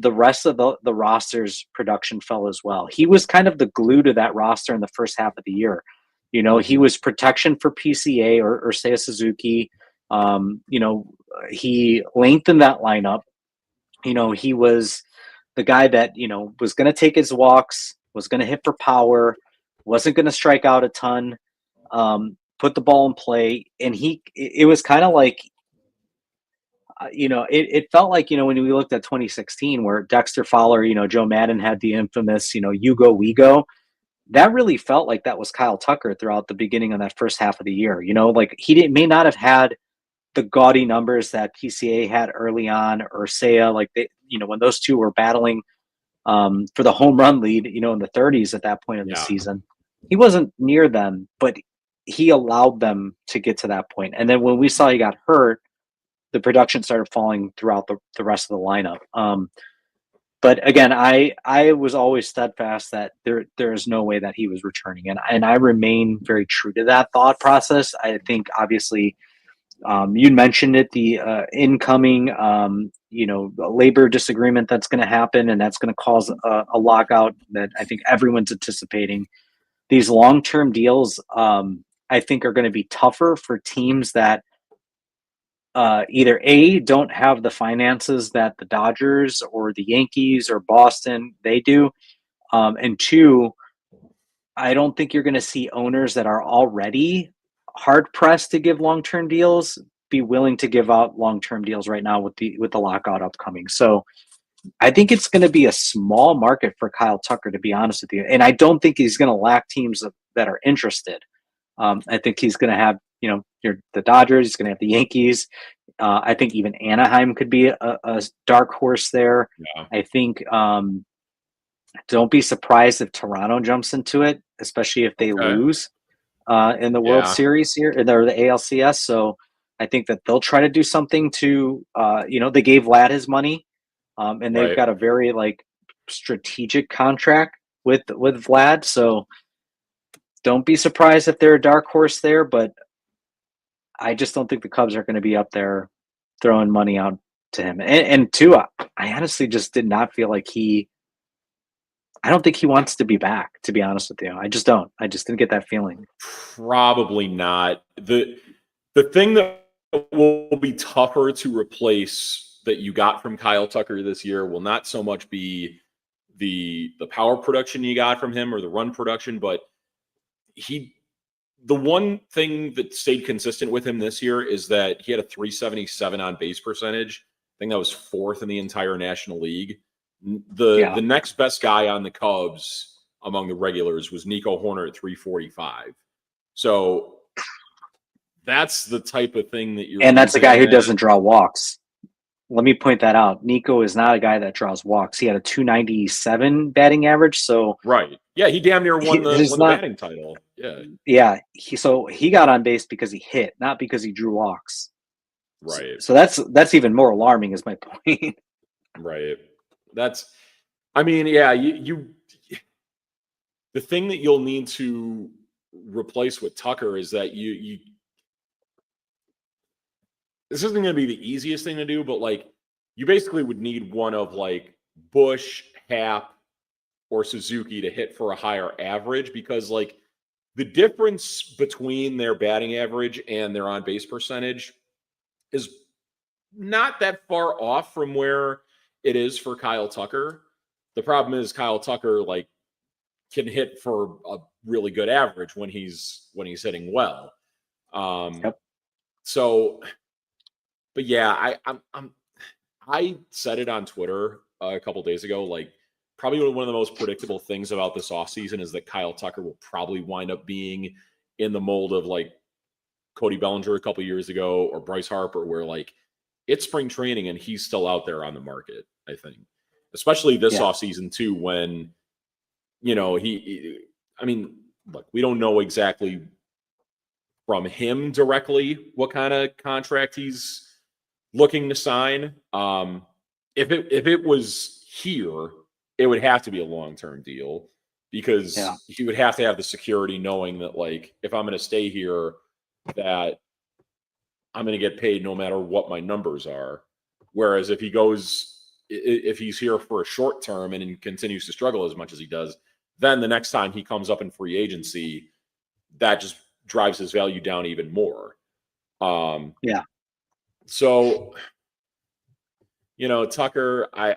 the rest of the roster's production fell as well. He was kind of the glue to that roster in the first half of the year. He was protection for PCA or Seiya Suzuki. He lengthened that lineup. He was the guy that, was going to take his walks, was going to hit for power, wasn't going to strike out a ton, put the ball in play. And it was kind of like, it felt like, when we looked at 2016 where Dexter Fowler, Joe Madden had the infamous, you go, we go. That really felt like that was Kyle Tucker throughout the beginning of that first half of the year. Like may not have had the gaudy numbers that PCA had early on or Seiya, like they, when those two were battling for the home run lead, in the 30s at that point of the season. He wasn't near them, but he allowed them to get to that point. And then when we saw he got hurt, the production started falling throughout the rest of the lineup. But again, I was always steadfast that there is no way that he was returning, and I remain very true to that thought process. I think obviously, you mentioned it, the incoming labor disagreement that's going to happen, and that's going to cause a lockout that I think everyone's anticipating. These long-term deals, I think, are going to be tougher for teams that either A, don't have the finances that the Dodgers or the Yankees or Boston, they do. And two, I don't think you're going to see owners that are already hard pressed to give long-term deals be willing to give out long-term deals right now with the lockout upcoming. So I think it's going to be a small market for Kyle Tucker, to be honest with you. And I don't think he's going to lack teams that are interested. I think he's going to have, the Dodgers, he's going to have the Yankees. I think even Anaheim could be a dark horse there. Yeah. I think don't be surprised if Toronto jumps into it, especially if they lose in the World Series here, or the ALCS. So I think that they'll try to do something to, they gave Vlad his money, and they've got a very strategic contract with Vlad. So don't be surprised if they're a dark horse there, but I just don't think the Cubs are going to be up there throwing money out to him. And two, I honestly just did not feel like he I don't think he wants to be back, to be honest with you. I just don't. I just didn't get that feeling. Probably not. The thing that will be tougher to replace that you got from Kyle Tucker this year will not so much be the power production you got from him or the run production, but the one thing that stayed consistent with him this year is that he had a 377 on base percentage. I think that was fourth in the entire National League. The next best guy on the Cubs among the regulars was Nico Horner at 345. So that's the type of thing that you're. And that's a guy who doesn't draw walks. Let me point that out. Nico is not a guy that draws walks. He had a 297 batting average. So right. Yeah, he damn near won the batting title. Yeah. Yeah. He got on base because he hit, not because he drew walks. Right. So that's even more alarming, is my point. Right. You the thing that you'll need to replace with Tucker is that you this isn't going to be the easiest thing to do, but like you basically would need one of like Bush, Happ, or Suzuki to hit for a higher average, because like the difference between their batting average and their on base percentage is not that far off from where it is for Kyle Tucker. The problem is Kyle Tucker like can hit for a really good average when he's hitting well. Yep. So, but yeah, I said it on Twitter a couple days ago. Like, probably one of the most predictable things about this offseason is that Kyle Tucker will probably wind up being in the mold of like Cody Bellinger a couple years ago or Bryce Harper, where like it's spring training and he's still out there on the market. I think, especially this offseason too, when look, we don't know exactly from him directly what kind of contract he's looking to sign. If it was here, it would have to be a long-term deal, because he would have to have the security knowing that like if I'm going to stay here, that I'm going to get paid no matter what my numbers are. Whereas if he's here for a short term and he continues to struggle as much as he does, then the next time he comes up in free agency, that just drives his value down even more. So, Tucker, I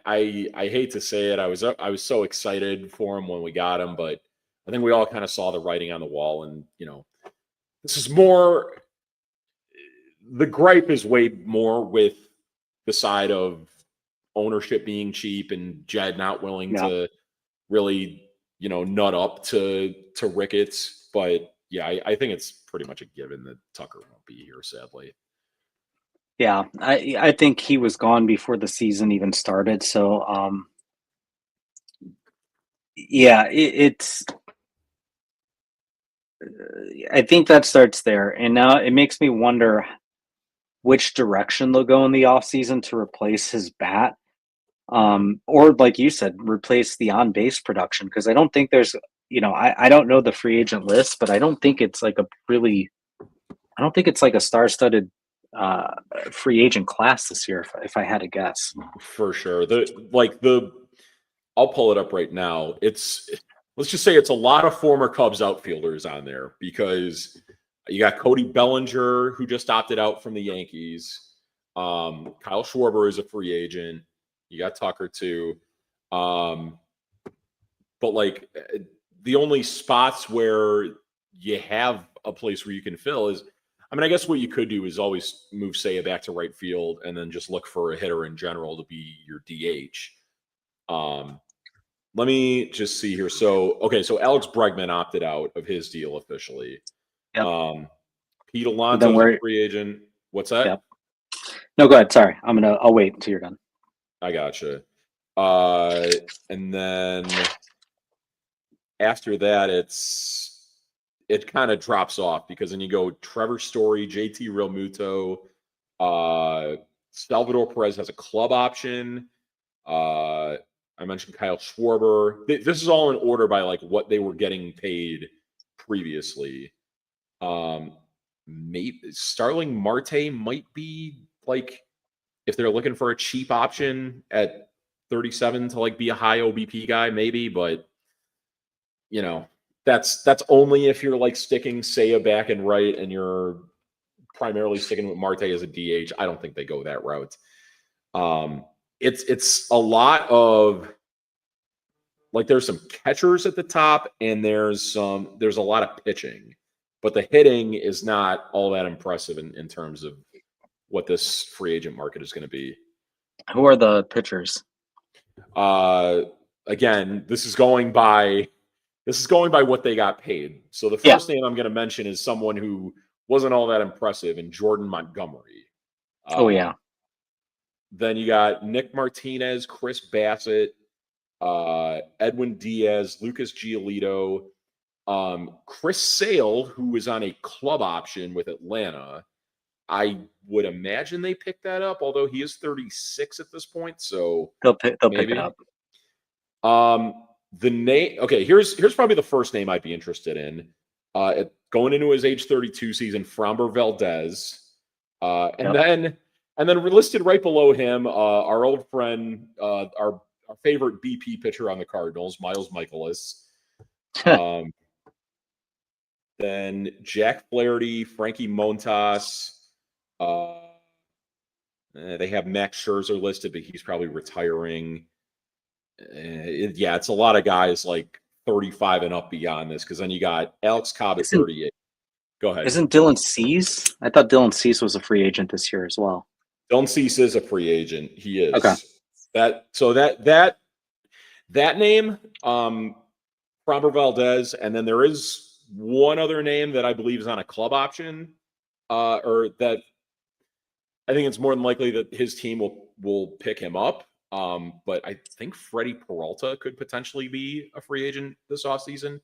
hate to say it, I was so excited for him when we got him, but I think we all kind of saw the writing on the wall, and this is more. The gripe is way more with the side of ownership being cheap and Jed not willing to really, nut up to Ricketts. But yeah, I think it's pretty much a given that Tucker won't be here, sadly. Yeah, I think he was gone before the season even started. So, it's. I think that starts there, and now it makes me wonder which direction they'll go in the offseason to replace his bat, or like you said, replace the on base production. Because I don't think there's, I don't know the free agent list, but I don't think it's like a star-studded free agent class this year, if I had to guess. For sure. I'll pull it up right now. Let's just say it's a lot of former Cubs outfielders on there, because you got Cody Bellinger, who just opted out from the Yankees. Kyle Schwarber is a free agent. You got Tucker too. But like the only spots where you have a place where you can fill is, I guess what you could do is always move Seiya back to right field and then just look for a hitter in general to be your DH. Let me just see here. So Alex Bregman opted out of his deal officially. Yep. Pete Alonso's a free agent. What's that? Yep. No, go ahead. Sorry. I'll wait until you're done. I gotcha. And then after that, it kind of drops off, because then you go Trevor Story, JT Realmuto, Salvador Perez has a club option. I mentioned Kyle Schwarber. This is all in order by like what they were getting paid previously. Maybe Starling Marte might be like, if they're looking for a cheap option at 37 to like be a high OBP guy, maybe, but you know, that's only if you're like sticking Seiya back and right and you're primarily sticking with Marte as a DH. I don't think they go that route. It's a lot of like there's some catchers at the top and there's a lot of pitching, but the hitting is not all that impressive in terms of what this free agent market is going to be. Who are the pitchers? Again, this is going by what they got paid. So the Yeah. first name I'm going to mention is someone who wasn't all that impressive in Jordan Montgomery. Oh yeah. Then you got Nick Martinez, Chris Bassett, Edwin Diaz, Lucas Giolito, Chris Sale, who was on a club option with Atlanta. I would imagine they picked that up, although he is 36 at this point. So They'll pick it up. The name. Okay, here's probably the first name I'd be interested in. Going into his age 32 season, Framber Valdez, and then we're listed right below him, our old friend, our favorite BP pitcher on the Cardinals, Miles Michaelis. Then Jack Flaherty, Frankie Montas. They have Max Scherzer listed, but he's probably retiring. It's a lot of guys like 35 and up beyond this, because then you got Alex Cobb at 38. Go ahead. Isn't Dylan Cease? I thought Dylan Cease was a free agent this year as well. Dylan Cease is a free agent. He is. Okay. That name, Framber Valdez, and then there is one other name that I believe is on a club option, or that I think it's more than likely that his team will pick him up. But I think Freddie Peralta could potentially be a free agent this offseason.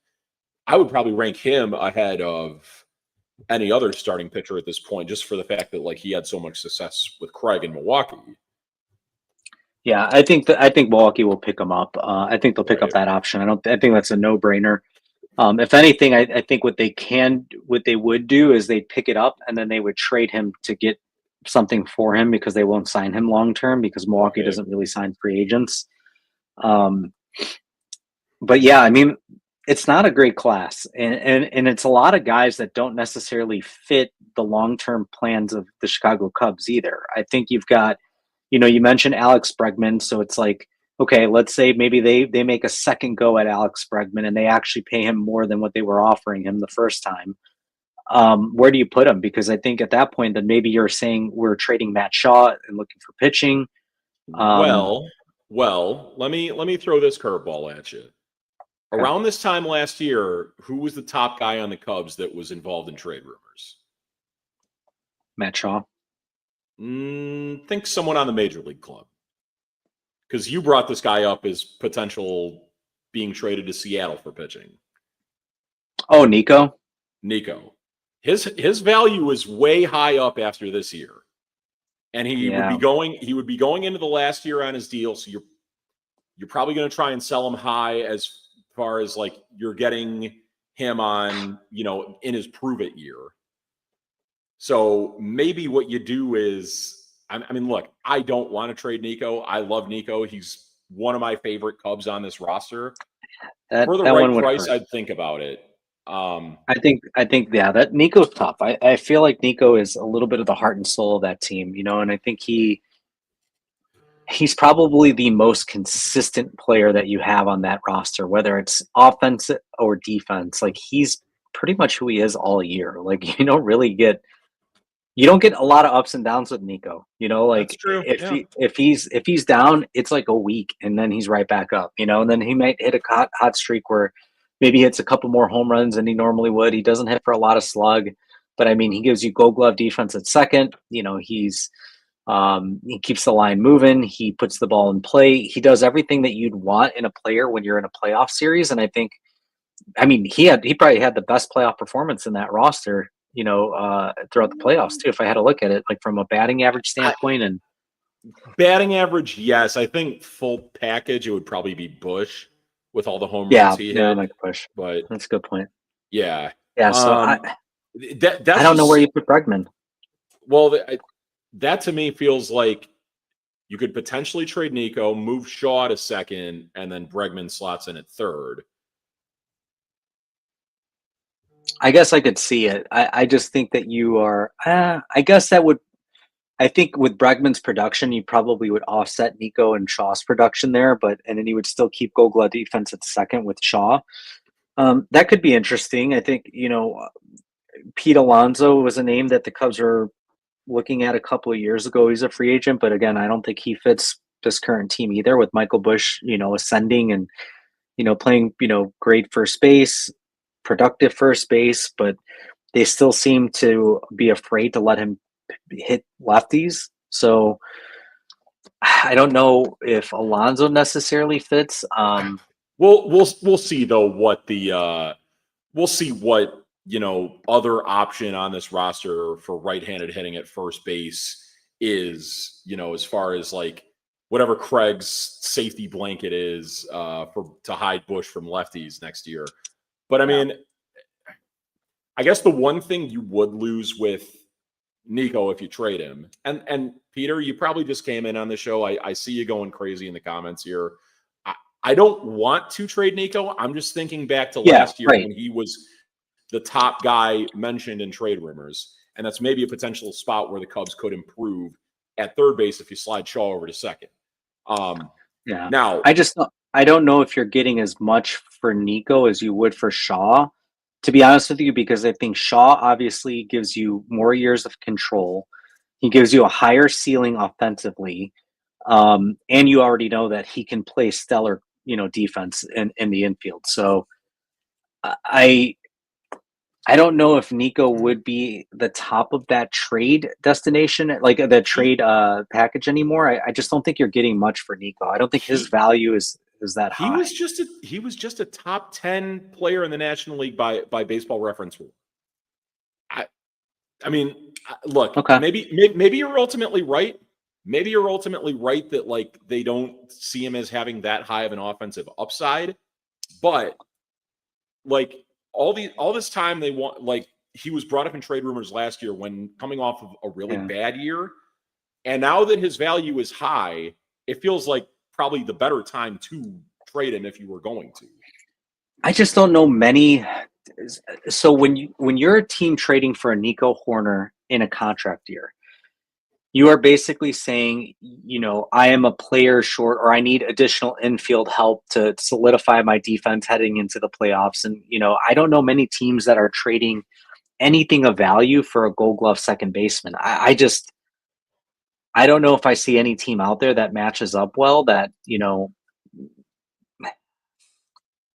I would probably rank him ahead of any other starting pitcher at this point, just for the fact that like he had so much success with Craig in Milwaukee. Yeah, I think Milwaukee will pick him up. I think they'll pick up that option. I think that's a no-brainer. If anything, I think what they would do is they'd pick it up and then they would trade him to get something for him, because they won't sign him long term, because Milwaukee doesn't really sign free agents. But yeah, I mean, it's not a great class, and it's a lot of guys that don't necessarily fit the long-term plans of the Chicago Cubs either. I think you've got, you mentioned Alex Bregman, so it's like, okay, let's say maybe they make a second go at Alex Bregman and they actually pay him more than what they were offering him the first time. Where do you put him? Because I think at that point, then maybe you're saying we're trading Matt Shaw and looking for pitching. Well, let me throw this curveball at you. Okay. Around this time last year, who was the top guy on the Cubs that was involved in trade rumors? Matt Shaw. Think someone on the Major League club, because you brought this guy up as potential being traded to Seattle for pitching. Oh, Nico. His value is way high up after this year, and he would be going into the last year on his deal. So you're probably going to try and sell him high as far as like you're getting him on, in his prove it year. So maybe what you do is, I mean, look, I don't want to trade Nico. I love Nico. He's one of my favorite Cubs on this roster. For the right price, I'd think about it. I think that Nico's tough. I feel like Nico is a little bit of the heart and soul of that team, and I think he's probably the most consistent player that you have on that roster, whether it's offense or defense. Like, he's pretty much who he is all year. Like, you don't get a lot of ups and downs with Nico. Like, that's true. If he's down, it's like a week and then he's right back up, and then he might hit a hot streak where maybe hits a couple more home runs than he normally would. He doesn't hit for a lot of slug, but I mean, he gives you gold glove defense at second. He keeps the line moving. He puts the ball in play. He does everything that you'd want in a player when you're in a playoff series. And I think, he probably had the best playoff performance in that roster, throughout the playoffs too, if I had to look at it, like from a batting average standpoint. And batting average, yes. I think full package, it would probably be Bush with all the home runs he hit. Like Bush. But that's a good point. Yeah. So I don't know where you put Bregman. Well, that to me feels like you could potentially trade Nico, move Shaw to second, and then Bregman slots in at third. I guess I could see it. I just think that you are. I guess that would. I think with Bregman's production, you probably would offset Nico and Shaw's production there, but and then you would still keep Gogla defense at second with Shaw. That could be interesting. I think Pete Alonso was a name that the Cubs were looking at a couple of years ago. He's a free agent, but again, I don't think he fits this current team either. With Michael Busch, ascending and playing great first base, productive first base, but they still seem to be afraid to let him hit lefties. So I don't know if Alonso necessarily fits. We'll see though what the we'll see what other option on this roster for right-handed hitting at first base is, as far as like whatever Craig's safety blanket is to hide Bush from lefties next year. But I mean, I guess the one thing you would lose with Nico if you trade him, and Peter, you probably just came in on the show. I see you going crazy in the comments here. I don't want to trade Nico. I'm just thinking back to last year when he was the top guy mentioned in trade rumors, and that's maybe a potential spot where the Cubs could improve at third base if you slide Shaw over to second. Now I don't know if you're getting as much for Nico as you would for Shaw, to be honest with you, because I think Shaw obviously gives you more years of control. He gives you a higher ceiling offensively. And you already know that he can play stellar, defense in the infield. So I don't know if Nico would be the top of that trade destination, like the trade package anymore. I just don't think you're getting much for Nico. I don't think his value is that high. He was just a top 10 player in the National League by Baseball Reference. I mean, look, okay. Maybe you're ultimately right. Maybe you're ultimately right that like they don't see him as having that high of an offensive upside, but like all this time they want, like he was brought up in trade rumors last year when coming off of a really bad year, and now that his value is high, it feels like probably the better time to trade him if you were going to. I just don't know many. So when you're a team trading for a Nico Hoerner in a contract year, you are basically saying, I am a player short, or I need additional infield help to solidify my defense heading into the playoffs. And, I don't know many teams that are trading anything of value for a Gold Glove second baseman. I don't know if I see any team out there that matches up well that,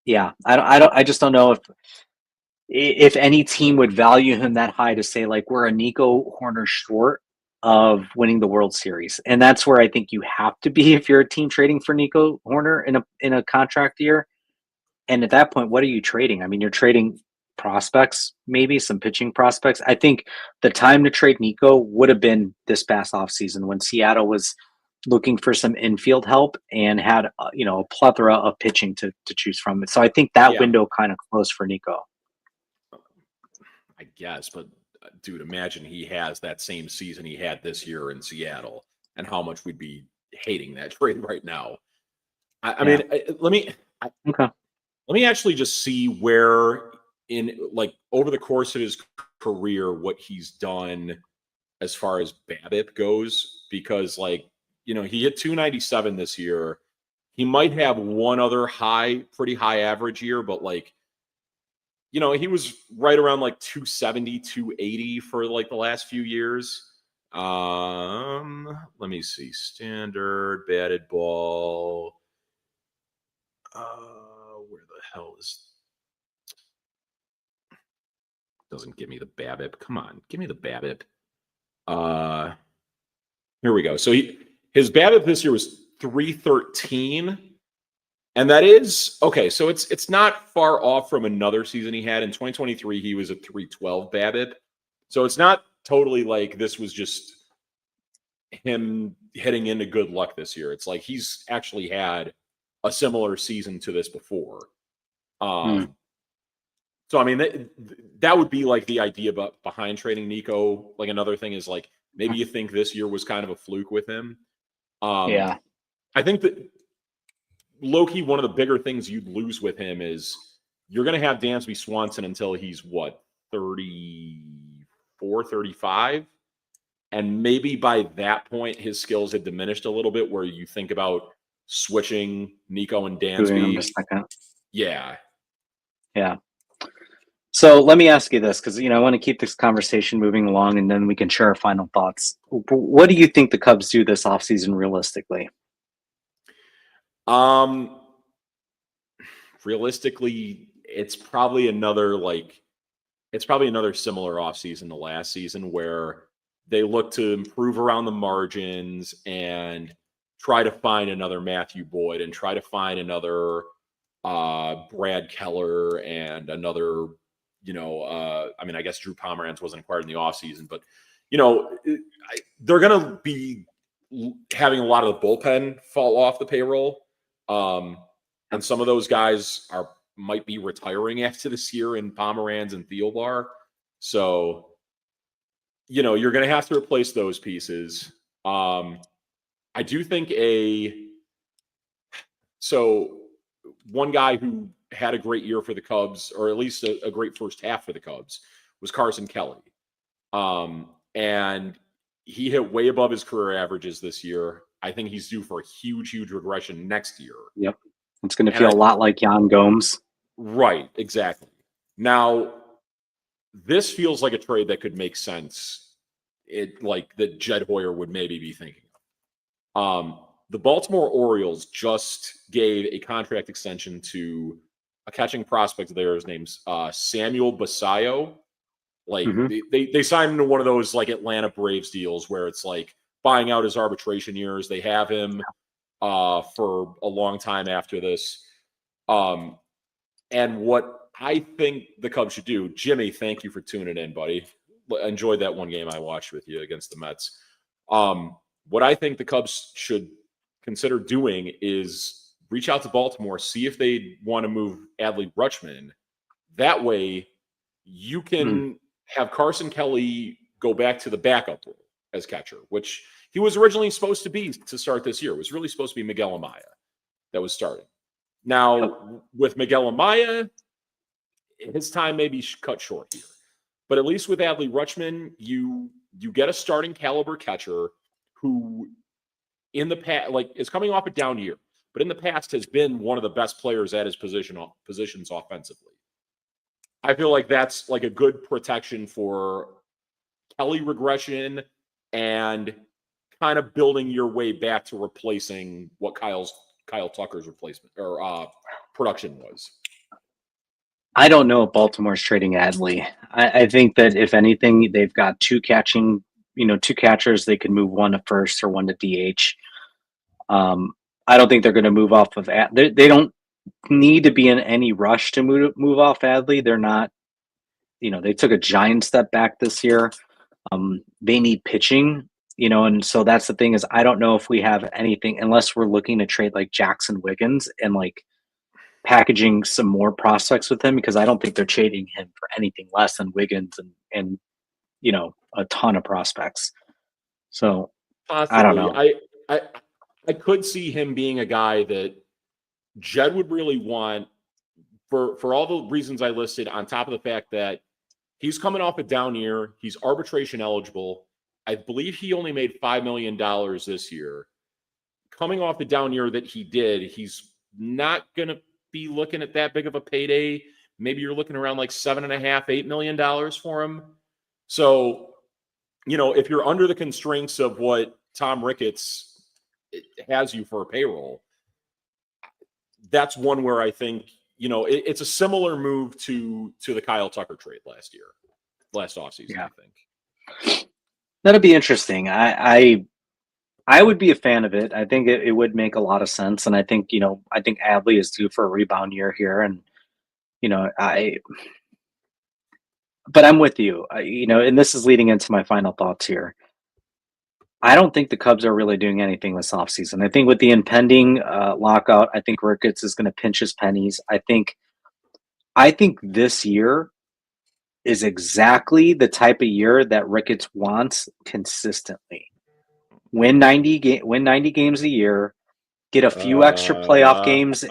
I just don't know if any team would value him that high to say like we're a Nico Hoerner short of winning the World Series. And that's where I think you have to be if you're a team trading for Nico Hoerner in a contract year. And at that point, what are you trading? I mean, you're trading prospects, maybe some pitching prospects. I think the time to trade Nico would have been this past offseason when Seattle was looking for some infield help and had a plethora of pitching to choose from. So I think that window kind of closed for Nico. I guess, but dude, imagine he has that same season he had this year in Seattle, and how much we'd be hating that trade right now. I mean, let me actually just see where in like over the course of his career what he's done as far as BABIP goes, because like he hit 297 this year. He might have one other pretty high average year, but like he was right around like 270, 280 for like the last few years. Let me see. Standard batted ball. Where the hell is? Doesn't give me the BABIP. Come on, give me the BABIP. Here we go. So his BABIP this year was 313. And that is okay. So it's not far off from another season he had in 2023. He was at 312 BABIP. So it's not totally like this was just him heading into good luck this year. It's like he's actually had a similar season to this before. So I mean that would be like the idea behind trading Nico. Like another thing is like maybe you think this year was kind of a fluke with him. I think that low-key, one of the bigger things you'd lose with him is you're going to have Dansby Swanson until he's what, 34, 35? And maybe by that point, his skills had diminished a little bit where you think about switching Nico and Dansby. Yeah. Yeah. So let me ask you this, because I want to keep this conversation moving along, and then we can share our final thoughts. What do you think the Cubs do this offseason realistically? Realistically, it's probably another similar offseason to last season where they look to improve around the margins and try to find another Matthew Boyd and try to find another Brad Keller and another, I guess Drew Pomeranz wasn't acquired in the offseason, but, they're going to be having a lot of the bullpen fall off the payroll. And some of those guys might be retiring after this year in Pomeranz and Thielbar. So, you're going to have to replace those pieces. I do think one guy who had a great year for the Cubs, or at least a great first half for the Cubs, was Carson Kelly. And he hit way above his career averages this year. I think he's due for a huge, huge regression next year. Yep. It's going to feel a lot like Yan Gomes. Right, exactly. Now, this feels like a trade that could make sense. That Jed Hoyer would maybe be thinking of. The Baltimore Orioles just gave a contract extension to a catching prospect of theirs named Samuel Basayo. They signed him to one of those Atlanta Braves deals where it's buying out his arbitration years. They have him for a long time after this. And what I think the Cubs should do, Jimmy, thank you for tuning in, buddy. Enjoyed that one game I watched with you against the Mets. What I think the Cubs should consider doing is reach out to Baltimore, see if they want to move Adley Rutschman. That way, you can have Carson Kelly go back to the backup role as catcher, which he was originally supposed to be to start this year. It was really supposed to be Miguel Amaya that was starting. Now, with Miguel Amaya, his time may be cut short here. But at least with Adley Rutschman, you get a starting caliber catcher who in the past, is coming off a down year, but in the past has been one of the best players at his positions offensively. I feel like that's a good protection for Kelly regression and kind of building your way back to replacing what Kyle Tucker's replacement or production was. I don't know if Baltimore's trading Adley. I think that if anything, they've got two catchers. They could move one to first or one to DH. I don't think they're going to move off of Adley. They don't need to be in any rush to move off Adley. They're not. They took a giant step back this year. They need pitching. And so that's the thing is I don't know if we have anything unless we're looking to trade Jackson Wiggins and packaging some more prospects with him, because I don't think they're trading him for anything less than Wiggins and a ton of prospects. So possibly. I don't know. I could see him being a guy that Jed would really want for all the reasons I listed, on top of the fact that he's coming off a down year. He's arbitration eligible. I believe he only made $5 million this year. Coming off the down year that he did, he's not going to be looking at that big of a payday. Maybe you're looking around $7.5–8 million for him. So, if you're under the constraints of what Tom Ricketts has you for a payroll, that's one where I think, it's a similar move to the Kyle Tucker trade last offseason, yeah. I think. That'll be interesting. I would be a fan of it. I think it would make a lot of sense. And I think, Adley is due for a rebound year here. And, but I'm with you, and this is leading into my final thoughts here. I don't think the Cubs are really doing anything this offseason. I think with the impending lockout, I think Ricketts is going to pinch his pennies. I think this year is exactly the type of year that Ricketts wants consistently. Win 90 games a year, get a few extra playoff games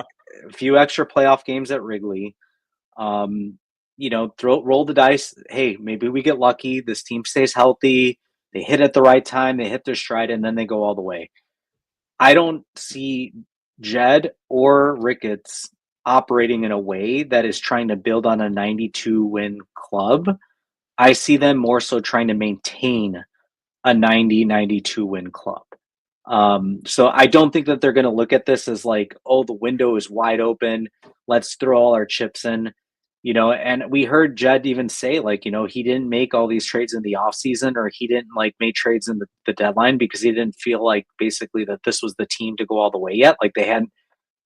at Wrigley, Roll the dice. Hey, maybe we get lucky. This team stays healthy. They hit at the right time. They hit their stride, and then they go all the way. I don't see Jed or Ricketts operating in a way that is trying to build on a 92 win club. I see them more so trying to maintain a 92 win club. So I don't think that they're going to look at this as like, oh, the window is wide open. Let's throw all our chips in. And we heard Jed even say, like, he didn't make all these trades in the offseason, or he didn't like make trades in the deadline because he didn't feel like basically that this was the team to go all the way yet. Like they hadn't,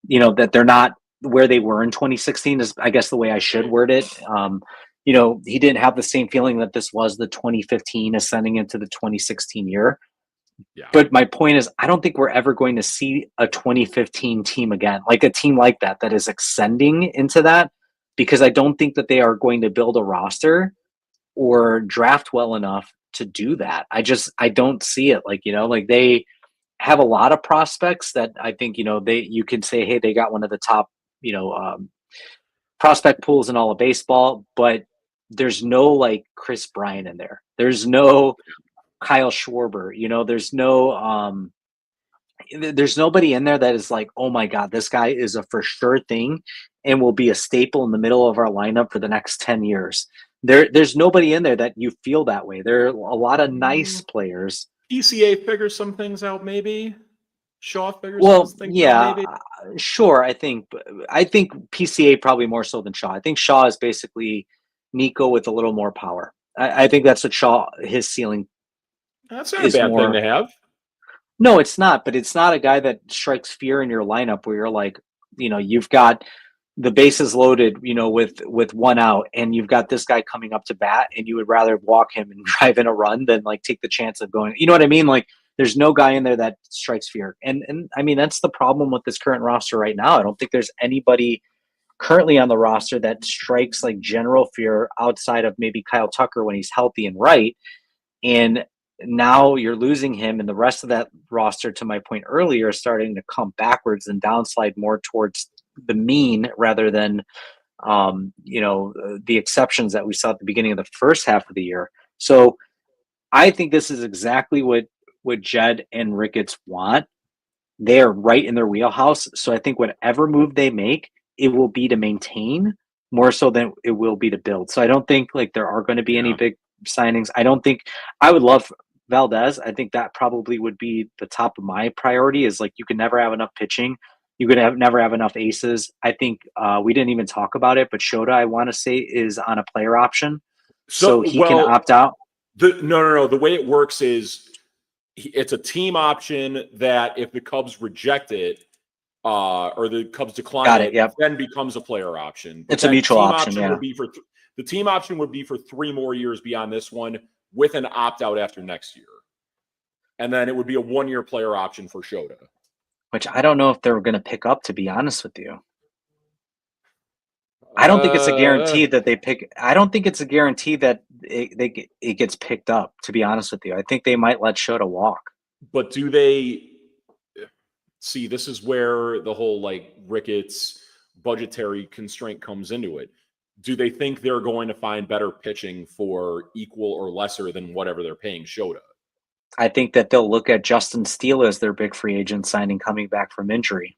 that they're not where they were in 2016 is, I guess, the way I should word it. He didn't have the same feeling that this was the 2015 ascending into the 2016 year. Yeah. But my point is, I don't think we're ever going to see a 2015 team again, like a team like that is ascending into that, because I don't think that they are going to build a roster or draft well enough to do that. I don't see it. Like they have a lot of prospects that I think, you can say, hey, they got one of the top, prospect pools in all of baseball, but there's no like Chris Bryant in there. There's no Kyle Schwarber, there's nobody in there that is like, oh my God, this guy is a for sure thing and will be a staple in the middle of our lineup for the next 10 years. There's nobody in there that you feel that way. There are a lot of nice players. PCA figures some things out, maybe. Shaw figures Well, some things yeah, out, maybe. Sure. I think PCA probably more so than Shaw. I think Shaw is basically Nico with a little more power. I think that's what Shaw, his ceiling That's not a is bad more. thing to have. No, it's not, but it's not a guy that strikes fear in your lineup where you're like, you've got the bases loaded, with one out, and you've got this guy coming up to bat, and you would rather walk him and drive in a run than like take the chance of going. You know what I mean? Like, there's no guy in there that strikes fear, and I mean that's the problem with this current roster right now. I don't think there's anybody currently on the roster that strikes like general fear outside of maybe Kyle Tucker when he's healthy and right. And now you're losing him, and the rest of that roster, to my point earlier, is starting to come backwards and downslide more towards the mean rather than the exceptions that we saw at the beginning of the first half of the year. So I think this is exactly what Jed and Ricketts want. They are right in their wheelhouse. So I think whatever move they make, it will be to maintain more so than it will be to build. So I don't think like there are going to be any big signings. I would love Valdez. I think that probably would be the top of my priority. Is like, you can never have enough pitching. You could never have enough aces. I think we didn't even talk about it, but Shota, I want to say, is on a player option, so he can opt out. No. The way it works is it's a team option that if the Cubs reject it, or the Cubs decline it, then becomes a player option. But it's a mutual option. The team option would be for 3 more years beyond this one, with an opt out after next year, and then it would be a 1-year player option for Shota. Which I don't know if they're going to pick up, to be honest with you. I don't think it's a guarantee that they pick. I don't think it's a guarantee that it gets picked up, to be honest with you. I think they might let Shota walk. But do they see? This is where the whole like Ricketts budgetary constraint comes into it. Do they think they're going to find better pitching for equal or lesser than whatever they're paying Shota? I think that they'll look at Justin Steele as their big free agent signing coming back from injury.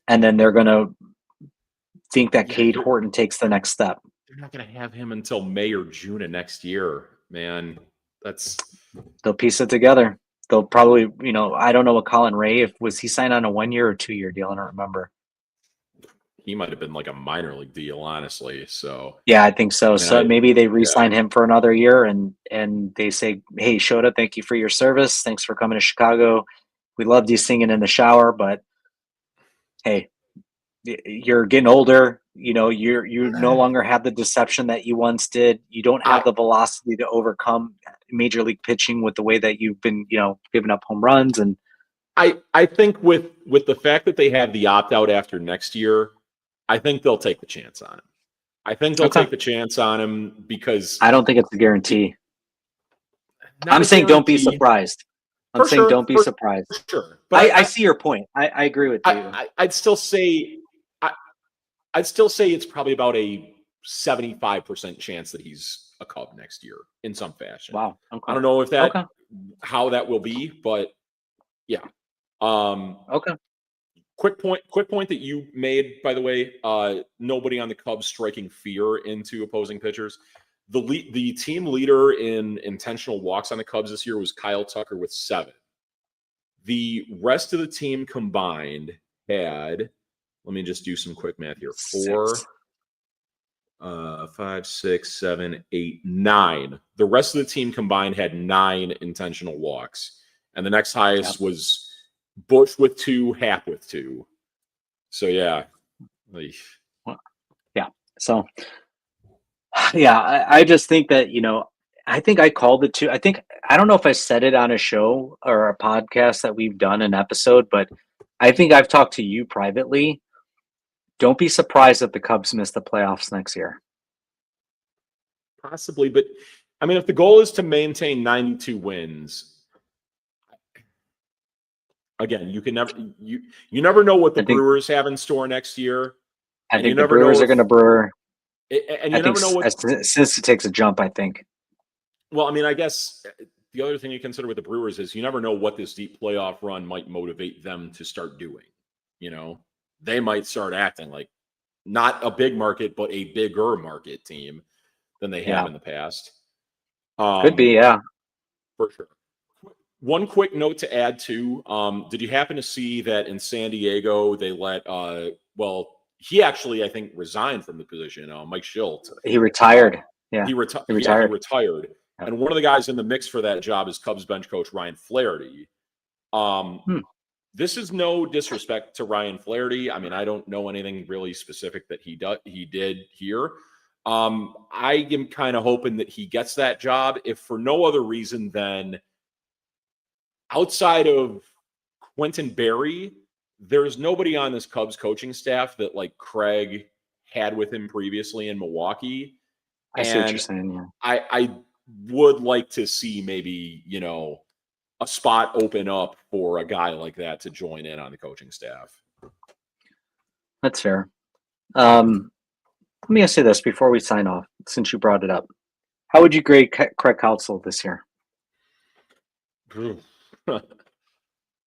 And then they're going to think that Cade Horton takes the next step. They're not going to have him until May or June of next year, man. They'll piece it together. They'll probably, I don't know what Colin Ray, was he signed on a 1-year or 2-year deal? I don't remember. He might have been like a minor league deal, honestly. So yeah, I think so. So maybe they re-sign him for another year, and they say, "Hey, Shota, thank you for your service. Thanks for coming to Chicago. We loved you singing in the shower, but hey, you're getting older. You no longer have the deception that you once did. You don't have the velocity to overcome major league pitching with the way that you've been, giving up home runs." And I think with the fact that they have the opt out after next year, I think they'll take the chance on him. I think they'll take the chance on him because I don't think it's a guarantee. I'm saying don't be surprised. Don't be surprised. For sure. But I see your point. I agree with you. I'd still say I'd still say it's probably about a 75% chance that he's a Cub next year in some fashion. Wow. Okay. I don't know if Okay. how that will be, but yeah. Okay. Quick point that you made, by the way, nobody on the Cubs striking fear into opposing pitchers. The team leader in intentional walks on the Cubs this year was Kyle Tucker with 7. The rest of the team combined had, let me just do some quick math here. 4, 5, 6, 7, 8, 9. The rest of the team combined had 9 intentional walks. And the next highest was Bush with 2, Happ with 2. So, yeah. Yeah. So, yeah, I just think that, I think I called it too. I don't know if I said it on a show or a podcast that we've done an episode, but I think I've talked to you privately. Don't be surprised if the Cubs miss the playoffs next year. Possibly, but I mean, if the goal is to maintain 92 wins, again, you can never you never know what the Brewers have in store next year. I think the Brewers are going to brew. And you never know what since it takes a jump, I think. Well, I mean, I guess the other thing you consider with the Brewers is you never know what this deep playoff run might motivate them to start doing. They might start acting like not a big market, but a bigger market team than they have in the past. Could be, yeah. For sure. One quick note to add too. Did you happen to see that in San Diego they let he actually, I think, resigned from the position. Mike Schilt. He retired. He retired. Yeah, he retired. Yeah. And one of the guys in the mix for that job is Cubs bench coach Ryan Flaherty. This is no disrespect to Ryan Flaherty. I mean, I don't know anything really specific that he did here. I am kind of hoping that he gets that job, if for no other reason than outside of Quentin Berry, there's nobody on this Cubs coaching staff that like Craig had with him previously in Milwaukee. I see what you're saying. Yeah. I would like to see maybe, a spot open up for a guy like that to join in on the coaching staff. That's fair. Let me ask you this before we sign off, since you brought it up. How would you grade Craig Counsell this year?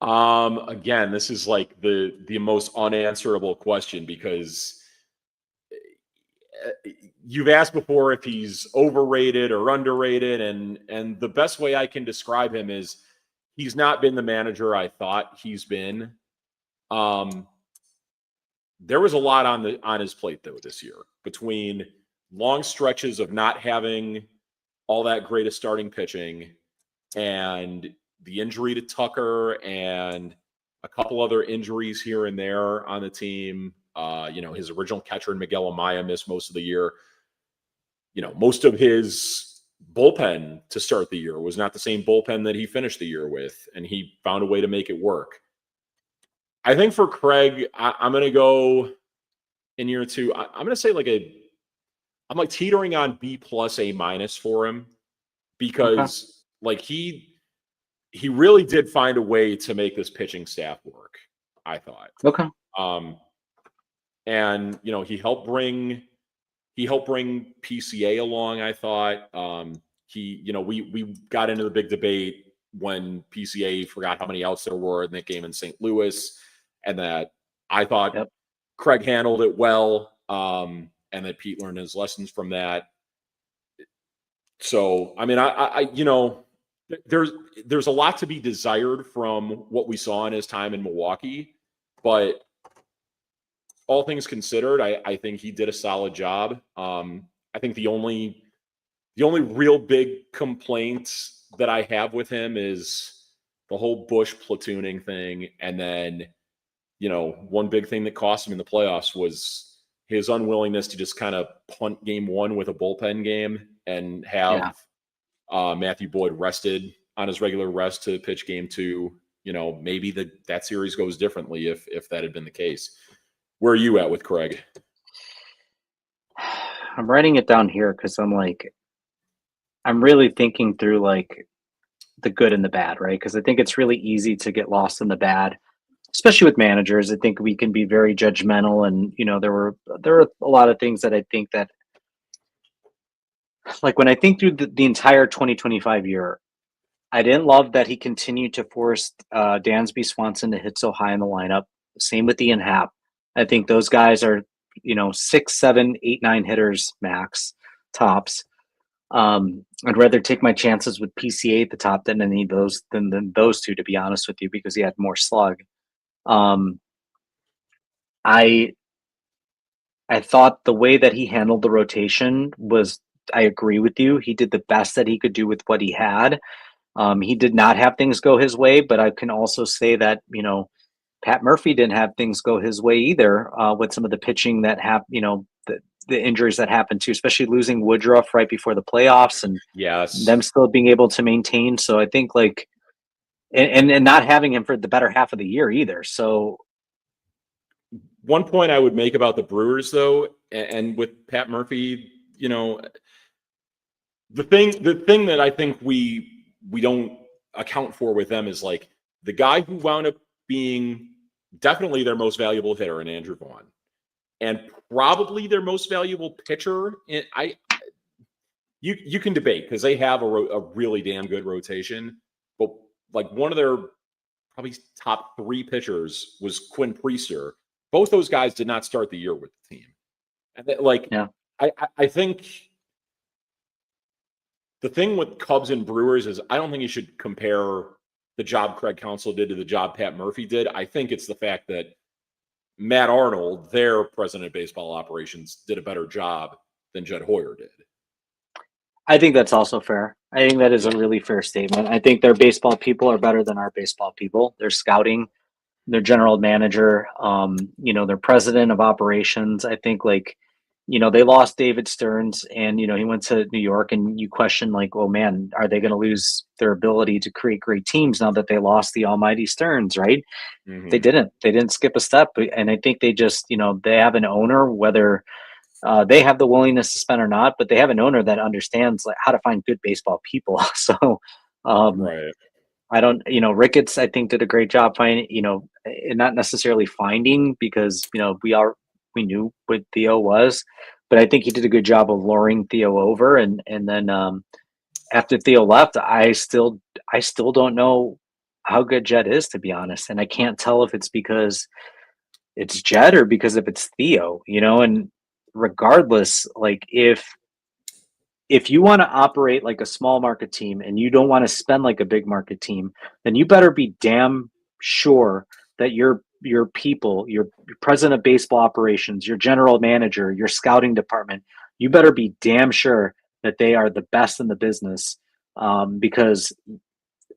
Again, this is like the most unanswerable question, because you've asked before if he's overrated or underrated, and the best way I can describe him is he's not been the manager I thought he's been. There was a lot on his plate though this year, between long stretches of not having all that great of starting pitching and the injury to Tucker and a couple other injuries here and there on the team. His original catcher, Miguel Amaya, missed most of the year. Most of his bullpen to start the year was not the same bullpen that he finished the year with, and he found a way to make it work. I think for Craig, I'm going to go in year 2. I'm going to say I'm like teetering on B+ A- for him, because he really did find a way to make this pitching staff work, I thought. Okay. And he helped bring PCA along, I thought. We got into the big debate when PCA forgot how many outs there were in that game in St. Louis, and that I thought Craig handled it well, and that Pete learned his lessons from that. So, I mean, there's a lot to be desired from what we saw in his time in Milwaukee, but all things considered, I think he did a solid job. I think the only real big complaint that I have with him is the whole Bush platooning thing. And then, one big thing that cost him in the playoffs was his unwillingness to just kind of punt game 1 with a bullpen game and have Matthew Boyd rested on his regular rest to pitch game 2. Maybe that series goes differently if that had been the case. Where are you at with Craig? I'm writing it down here because I'm really thinking through the good and the bad, right? Because I think it's really easy to get lost in the bad. especially with managers, I think we can be very judgmental, and there were a lot of things that I think that, like, when I think through the entire 2025 year, I didn't love that he continued to force Dansby Swanson to hit so high in the lineup. Same with Ian Happ. I think those guys are, 6, 7, 8, 9 hitters max tops. I'd rather take my chances with PCA at the top than any of those than those two, to be honest with you, because he had more slug. Um, I I thought the way that he handled the rotation was. I agree with you. He did the best that he could do with what he had. He did not have things go his way, but I can also say that Pat Murphy didn't have things go his way either, with some of the pitching that happened. The injuries that happened too, especially losing Woodruff right before the playoffs and them Yes. still being able to maintain. So I think, like, and not having him for the better half of the year either. So One point I would make about the Brewers, though, and with Pat Murphy, the thing that I think we don't account for with them is like the guy who wound up being definitely their most valuable hitter in Andrew Vaughn, and probably their most valuable pitcher. And you can debate because they have a really damn good rotation, but like one of their probably top three pitchers was Quinn Priester. Both those guys did not start the year with the team, and yeah, I think the thing with Cubs and Brewers is I don't think you should compare the job Craig Counsell did to the job Pat Murphy did. I think it's the fact that Matt Arnold, their president of baseball operations, did a better job than Jed Hoyer did. I think that's also fair. I think that is a Yeah. really fair statement. I think their baseball people are better than our baseball people. Their scouting, their general manager, their president of operations. I think, like, they lost David Stearns, and he went to New York, and you question, like, oh man, are they going to lose their ability to create great teams now that they lost the almighty Stearns, right? They Mm-hmm. didn't. They didn't skip a step, and I think they just, they have an owner, whether they have the willingness to spend or not, but they have an owner that understands, like, how to find good baseball people. So, um, Right. I don't, Ricketts, I think, did a great job finding, and not necessarily finding, because, we knew what Theo was, but I think he did a good job of luring Theo over. And then, after Theo left, I still don't know how good Jed is, to be honest. And I can't tell if it's because it's Jed or because if it's Theo, and regardless, like, if you want to operate like a small market team and you don't want to spend like a big market team, then you better be damn sure that your people, your president of baseball operations, your general manager, your scouting department, you better be damn sure that they are the best in the business. Because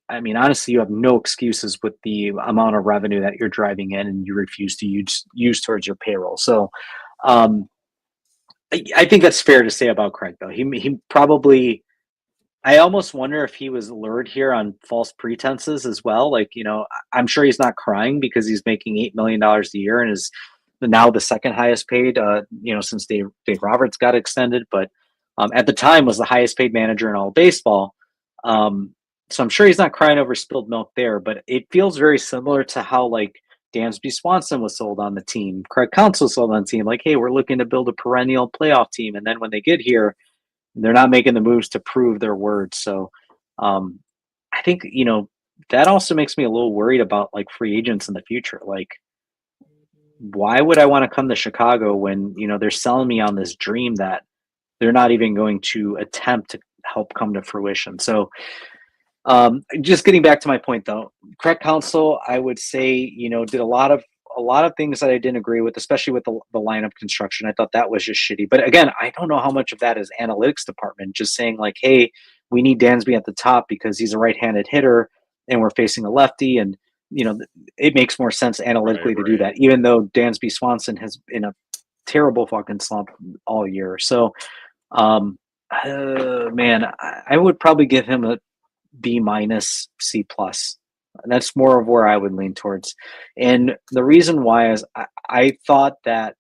I mean, honestly, you have no excuses with the amount of revenue that you're driving in, and you refuse to use towards your payroll. So, um, I think that's fair to say about Craig, though. He probably. I almost wonder if he was lured here on false pretenses as well. Like, I'm sure he's not crying because he's making $8 million a year and is now the second highest paid. Since Dave Roberts got extended, but at the time was the highest paid manager in all of baseball. So I'm sure he's not crying over spilled milk there. But it feels very similar to how, like, Dansby Swanson was sold on the team, Craig Counsell sold on the team. Like, hey, we're looking to build a perennial playoff team, and then when they get here, they're not making the moves to prove their words. So, um, I think, that also makes me a little worried about, like, free agents in the future. Like, why would I want to come to Chicago when, they're selling me on this dream that they're not even going to attempt to help come to fruition? So, just getting back to my point, though, Craig Counsell, I would say, did a lot of things that I didn't agree with, especially with the lineup construction. I thought that was just shitty. But again, I don't know how much of that is analytics department just saying, like, hey, we need Dansby at the top because he's a right-handed hitter and we're facing a lefty, and it makes more sense Right. analytically to do Right. that, even though Dansby Swanson has been a terrible fucking slump all year. So, um, man, I would probably give him a B minus, C plus. That's more of where I would lean towards. And the reason why is I thought that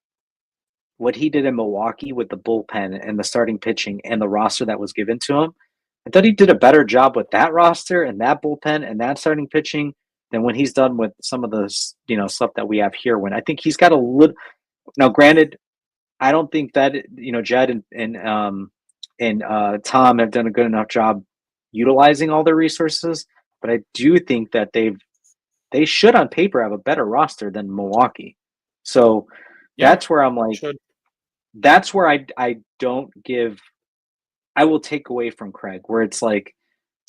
what he did in Milwaukee with the bullpen and the starting pitching and the roster that was given to him, I thought he did a better job with that roster and that bullpen and that starting pitching than when he's done with some of the stuff that we have here. When I think he's got a little. Now, granted, I don't think that Jed and Tom have done a good enough job utilizing all their resources, but I do think that they should on paper have a better roster than Milwaukee. So that's where I'm like, that's where I don't give. I will take away from Craig, where it's like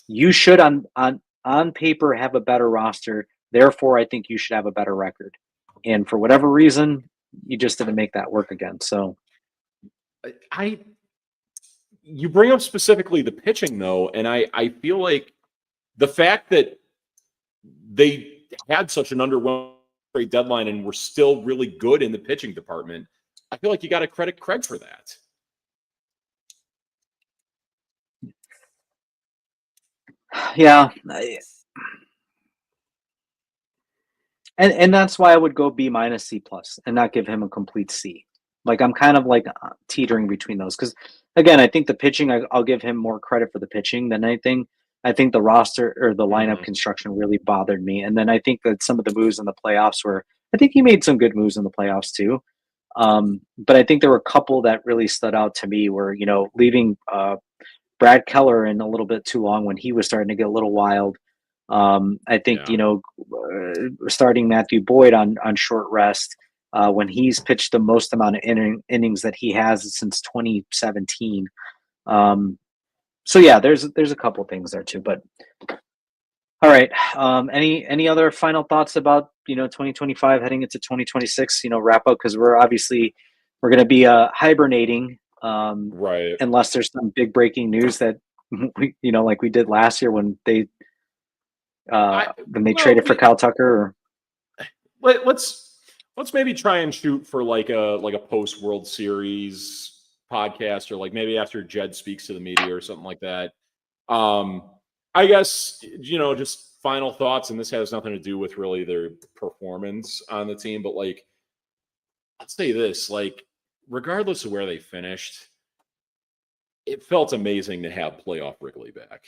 you should on paper have a better roster. Therefore, I think you should have a better record. And for whatever reason, you just didn't make that work again. So you bring up specifically the pitching though, and I feel like the fact that they had such an underwhelming trade deadline and were still really good in the pitching department, I feel like you got to credit Craig for that. Yeah. And that's why I would go B minus C plus and not give him a complete C. Like I'm kind of like teetering between those because again, I think the pitching I'll give him more credit for the pitching than anything. I think the roster or the lineup construction really bothered me, and then I think that some of the moves in the playoffs were. I think he made some good moves in the playoffs too, but I think there were a couple that really stood out to me. Where leaving Brad Keller in a little bit too long when he was starting to get a little wild. I think starting Matthew Boyd on short rest when he's pitched the most amount of innings that he has since 2017. So yeah, there's a couple things there too. But all right, any other final thoughts about 2025 heading into 2026? Wrap up because we're going to be hibernating, right? Unless there's some big breaking news that like we did last year when they. When they traded for Kyle Tucker. Let's maybe try and shoot for like a post World Series podcast, or like maybe after Jed speaks to the media or something like that. I guess just final thoughts, and this has nothing to do with really their performance on the team, but like let's say this, like regardless of where they finished, it felt amazing to have playoff Wrigley back.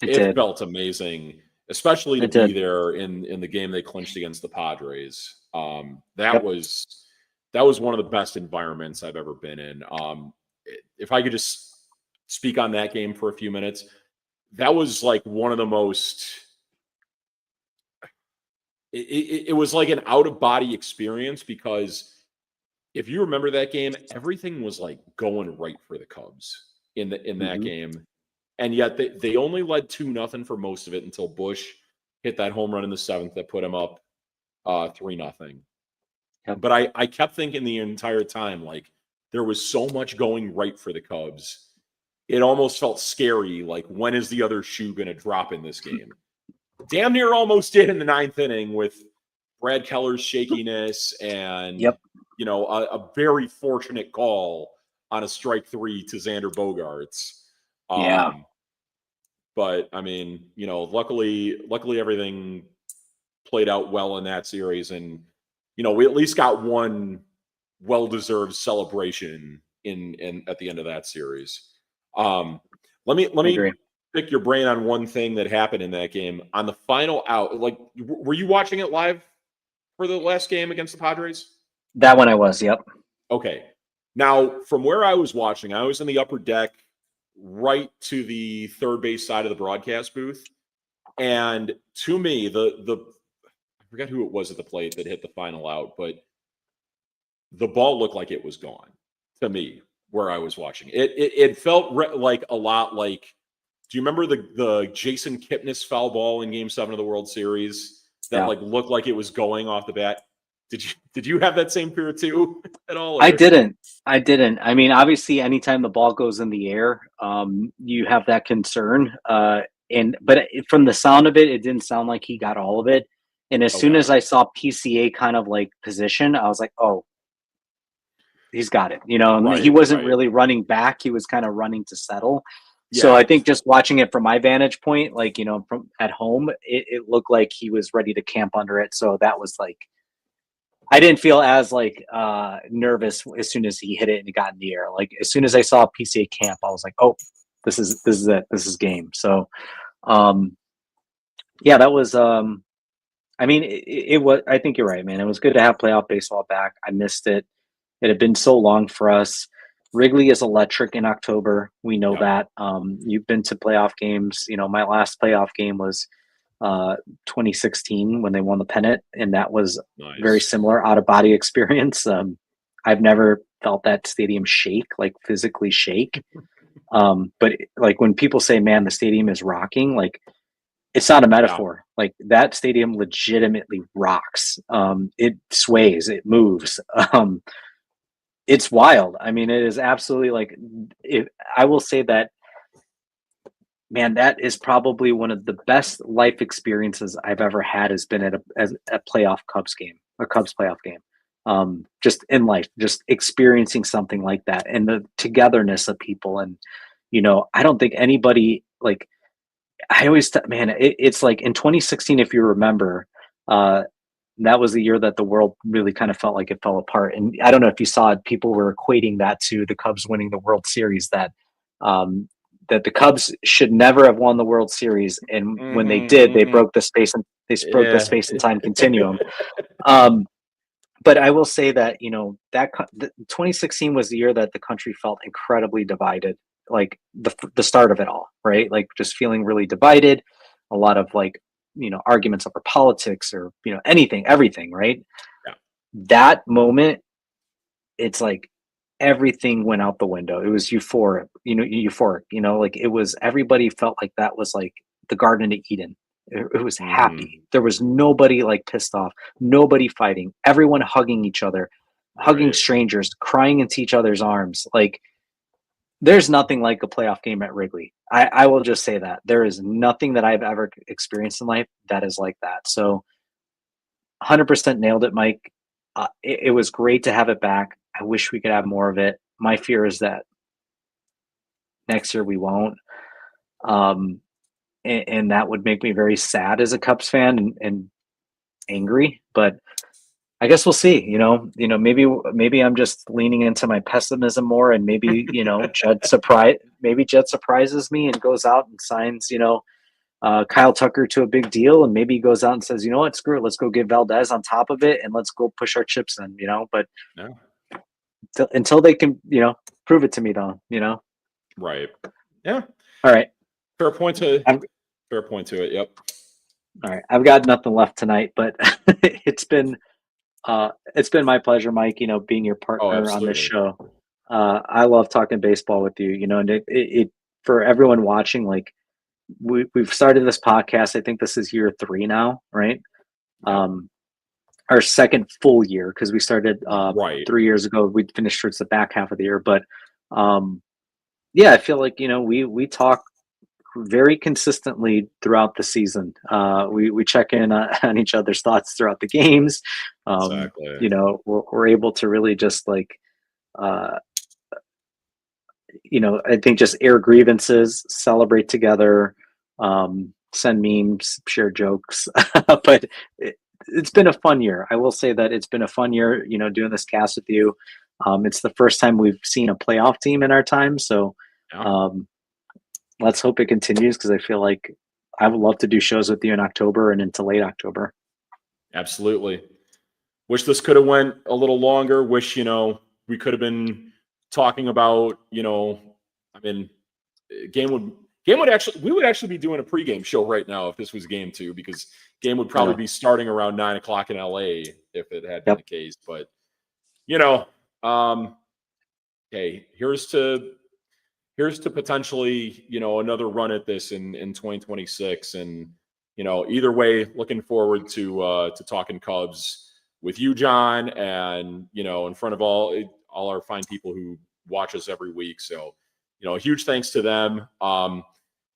It felt amazing. Especially to be there in the game they clinched against the Padres. That was one of the best environments I've ever been in. If I could just speak on that game for a few minutes, that was like one of the most. It was like an out of body experience because if you remember that game, everything was like going right for the Cubs in that game. And yet they only led 2-0 for most of it until Bush hit that home run in the 7th that put him up 3-0. Yep. But I kept thinking the entire time, like there was so much going right for the Cubs. It almost felt scary. Like when is the other shoe going to drop in this game? Damn near almost did in the 9th inning with Brad Keller's shakiness and a very fortunate call on a strike 3 to Xander Bogaerts. But I mean, luckily everything played out well in that series, and we at least got one well-deserved celebration in at the end of that series. Let me pick your brain on one thing that happened in that game on the final out. Like, were you watching it live for the last game against the Padres? That one I was. Yep. Okay. Now, from where I was watching, I was in the upper deck, right to the third base side of the broadcast booth. And to me, I forgot who it was at the plate that hit the final out, but the ball looked like it was gone to me where I was watching. It felt like a lot like, do you remember the Jason Kipnis foul ball in Game 7 of the World Series that like looked like it was going off the bat? Did you have that same fear too at all? Or? I didn't. I mean, obviously, anytime the ball goes in the air, you have that concern. But from the sound of it, it didn't sound like he got all of it. And as soon as I saw PCA kind of like position, I was like, oh, he's got it. He wasn't really running back; he was kind of running to settle. Yeah. So I think just watching it from my vantage point, like from at home, it looked like he was ready to camp under it. So that was like. I didn't feel as like nervous as soon as he hit it and it got in the air. Like as soon as I saw PCA camp, I was like, "Oh, this is it. This is game." So, that was I mean, it was. I think you're right, man. It was good to have playoff baseball back. I missed it. It had been so long for us. Wrigley is electric in October. We know Yep. that. You've been to playoff games. You know, my last playoff game was uh, 2016 when they won the pennant, and that was very Nice. similar out of body experience. I've never felt that stadium shake, like physically shake. But like when people say, "Man, the stadium is rocking," like it's not a Yeah. metaphor. Like that stadium legitimately rocks. It sways, it moves. It's wild. I mean, it is absolutely like. I will say that, man, that is probably one of the best life experiences I've ever had. Has been at a playoff Cubs game, a Cubs playoff game. Just in life, just experiencing something like that, and the togetherness of people, and I don't think anybody like. I always, man, it's like in 2016, if you remember, uh, that was the year that the world really kind of felt like it fell apart. And I don't know if you saw it, people were equating that to the Cubs winning the World Series. Um, that the Cubs should never have won the World Series, and when they did, they Mm-hmm. broke the space and broke the Yeah. space and time continuum. Um, but I will say that 2016 was the year that the country felt incredibly divided, like the start of it all, right? Like just feeling really divided, a lot of like arguments over politics or anything, everything, right? Yeah. That moment, it's like everything went out the window. It was euphoric, like it was everybody felt like that was like the Garden of Eden. It was Mm-hmm. happy. There was nobody like pissed off, nobody fighting, everyone hugging each other, hugging Right. strangers, crying into each other's arms. Like there's nothing like a playoff game at Wrigley. I will just say that there is nothing that I've ever experienced in life that is like that. So 100% nailed it, Mike. It was great to have it back. I wish we could have more of it. My fear is that next year we won't. Um, and that would make me very sad as a Cubs fan and angry. But I guess we'll see. Maybe I'm just leaning into my pessimism more, and maybe Jed surprises me and goes out and signs Kyle Tucker to a big deal, and maybe he goes out and says, you know what, screw it, let's go get Valdez on top of it, and let's go push our chips in. But Yeah. until they can, prove it to me, though. Right. Yeah. All right, Fair point to I've, fair point to it. Yep. all right, I've got nothing left tonight, but it's been my pleasure, Mike. Being your Oh, partner on this absolutely. show. I love talking baseball with you. And it for everyone watching, like we've started this podcast. I think this is year 3 now, right? Yep. Our second full year because we started Right. 3 years ago. We finished towards the back half of the year, but yeah, I feel like we talk very consistently throughout the season. We check in on each other's thoughts throughout the games. Exactly. We're able to really just like uh, I think just air grievances, celebrate together, send memes, share jokes. But it's been a fun year. I will say that it's been a fun year, doing this cast with you. It's the first time we've seen a playoff team in our time. So Yeah. um, let's hope it continues because I feel like I would love to do shows with you in October and into late October. Absolutely. Wish this could have went a little longer. Wish, we could have been talking about, I mean, game would actually we would actually be doing a pregame show right now if this was game 2, because game would I probably know. be starting around 9 o'clock in LA if it had been Yep. the case. But you know, um, hey, here's to potentially, another run at this in 2026. And, either way, looking forward to talking Cubs with you, John, and, in front of all our fine people who watch us every week. So, a huge thanks to them.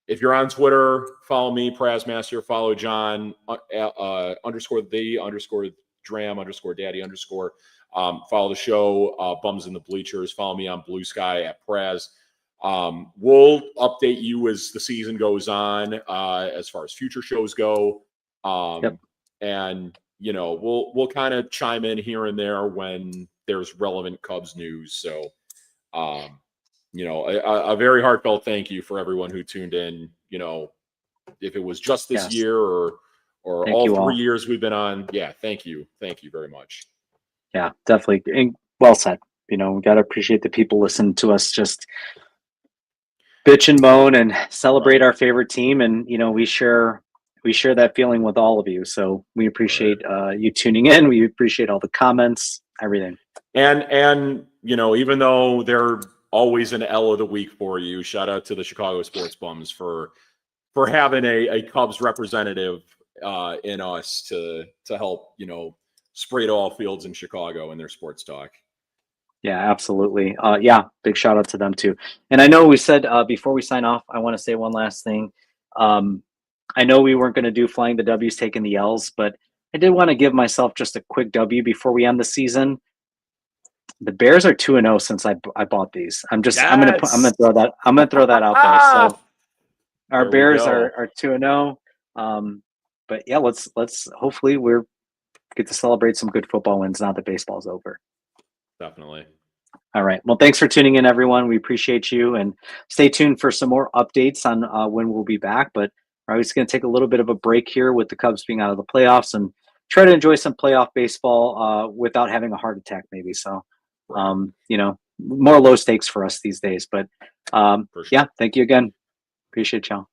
If you're on Twitter, follow me, Praz Master, follow John, underscore the underscore dram underscore daddy underscore. Follow the show, Bums in the Bleachers. Follow me on Blue Sky at Praz. We'll update you as the season goes on, as far as future shows go. Yep. And we'll kind of chime in here and there when there's relevant Cubs news. So, a very heartfelt thank you for everyone who tuned in. If it was just this Yes. year or Thank all you 3 all. years we've been on. Yeah, thank you very much. Yeah, definitely. And well said. We got to appreciate the people listening to us just bitch and moan and celebrate Right. our favorite team. And, we share that feeling with all of you. So we Right. appreciate you tuning in. We appreciate all the comments, everything. And even though they're always an L of the week for you, shout out to the Chicago Sports Bums for having a Cubs representative in us to help spray to all fields in Chicago in their sports talk. Yeah, absolutely. Yeah, big shout out to them too. And I know we said before we sign off, I want to say one last thing. Um, I know we weren't going to do flying the W's, taking the L's, but I did want to give myself just a quick W before we end the season. The Bears are 2-0 since I bought these. I'm gonna Yes. throw that out there. So our There we Bears go. are 2-0. But yeah, let's hopefully we're get to celebrate some good football wins now that baseball's over. Definitely. All right. Well, thanks for tuning in, everyone. We appreciate you, and stay tuned for some more updates on when we'll be back. But we're always going to take a little bit of a break here with the Cubs being out of the playoffs and try to enjoy some playoff baseball without having a heart attack, maybe. So, Right. more low stakes for us these days. But For sure. yeah, thank you again. Appreciate y'all.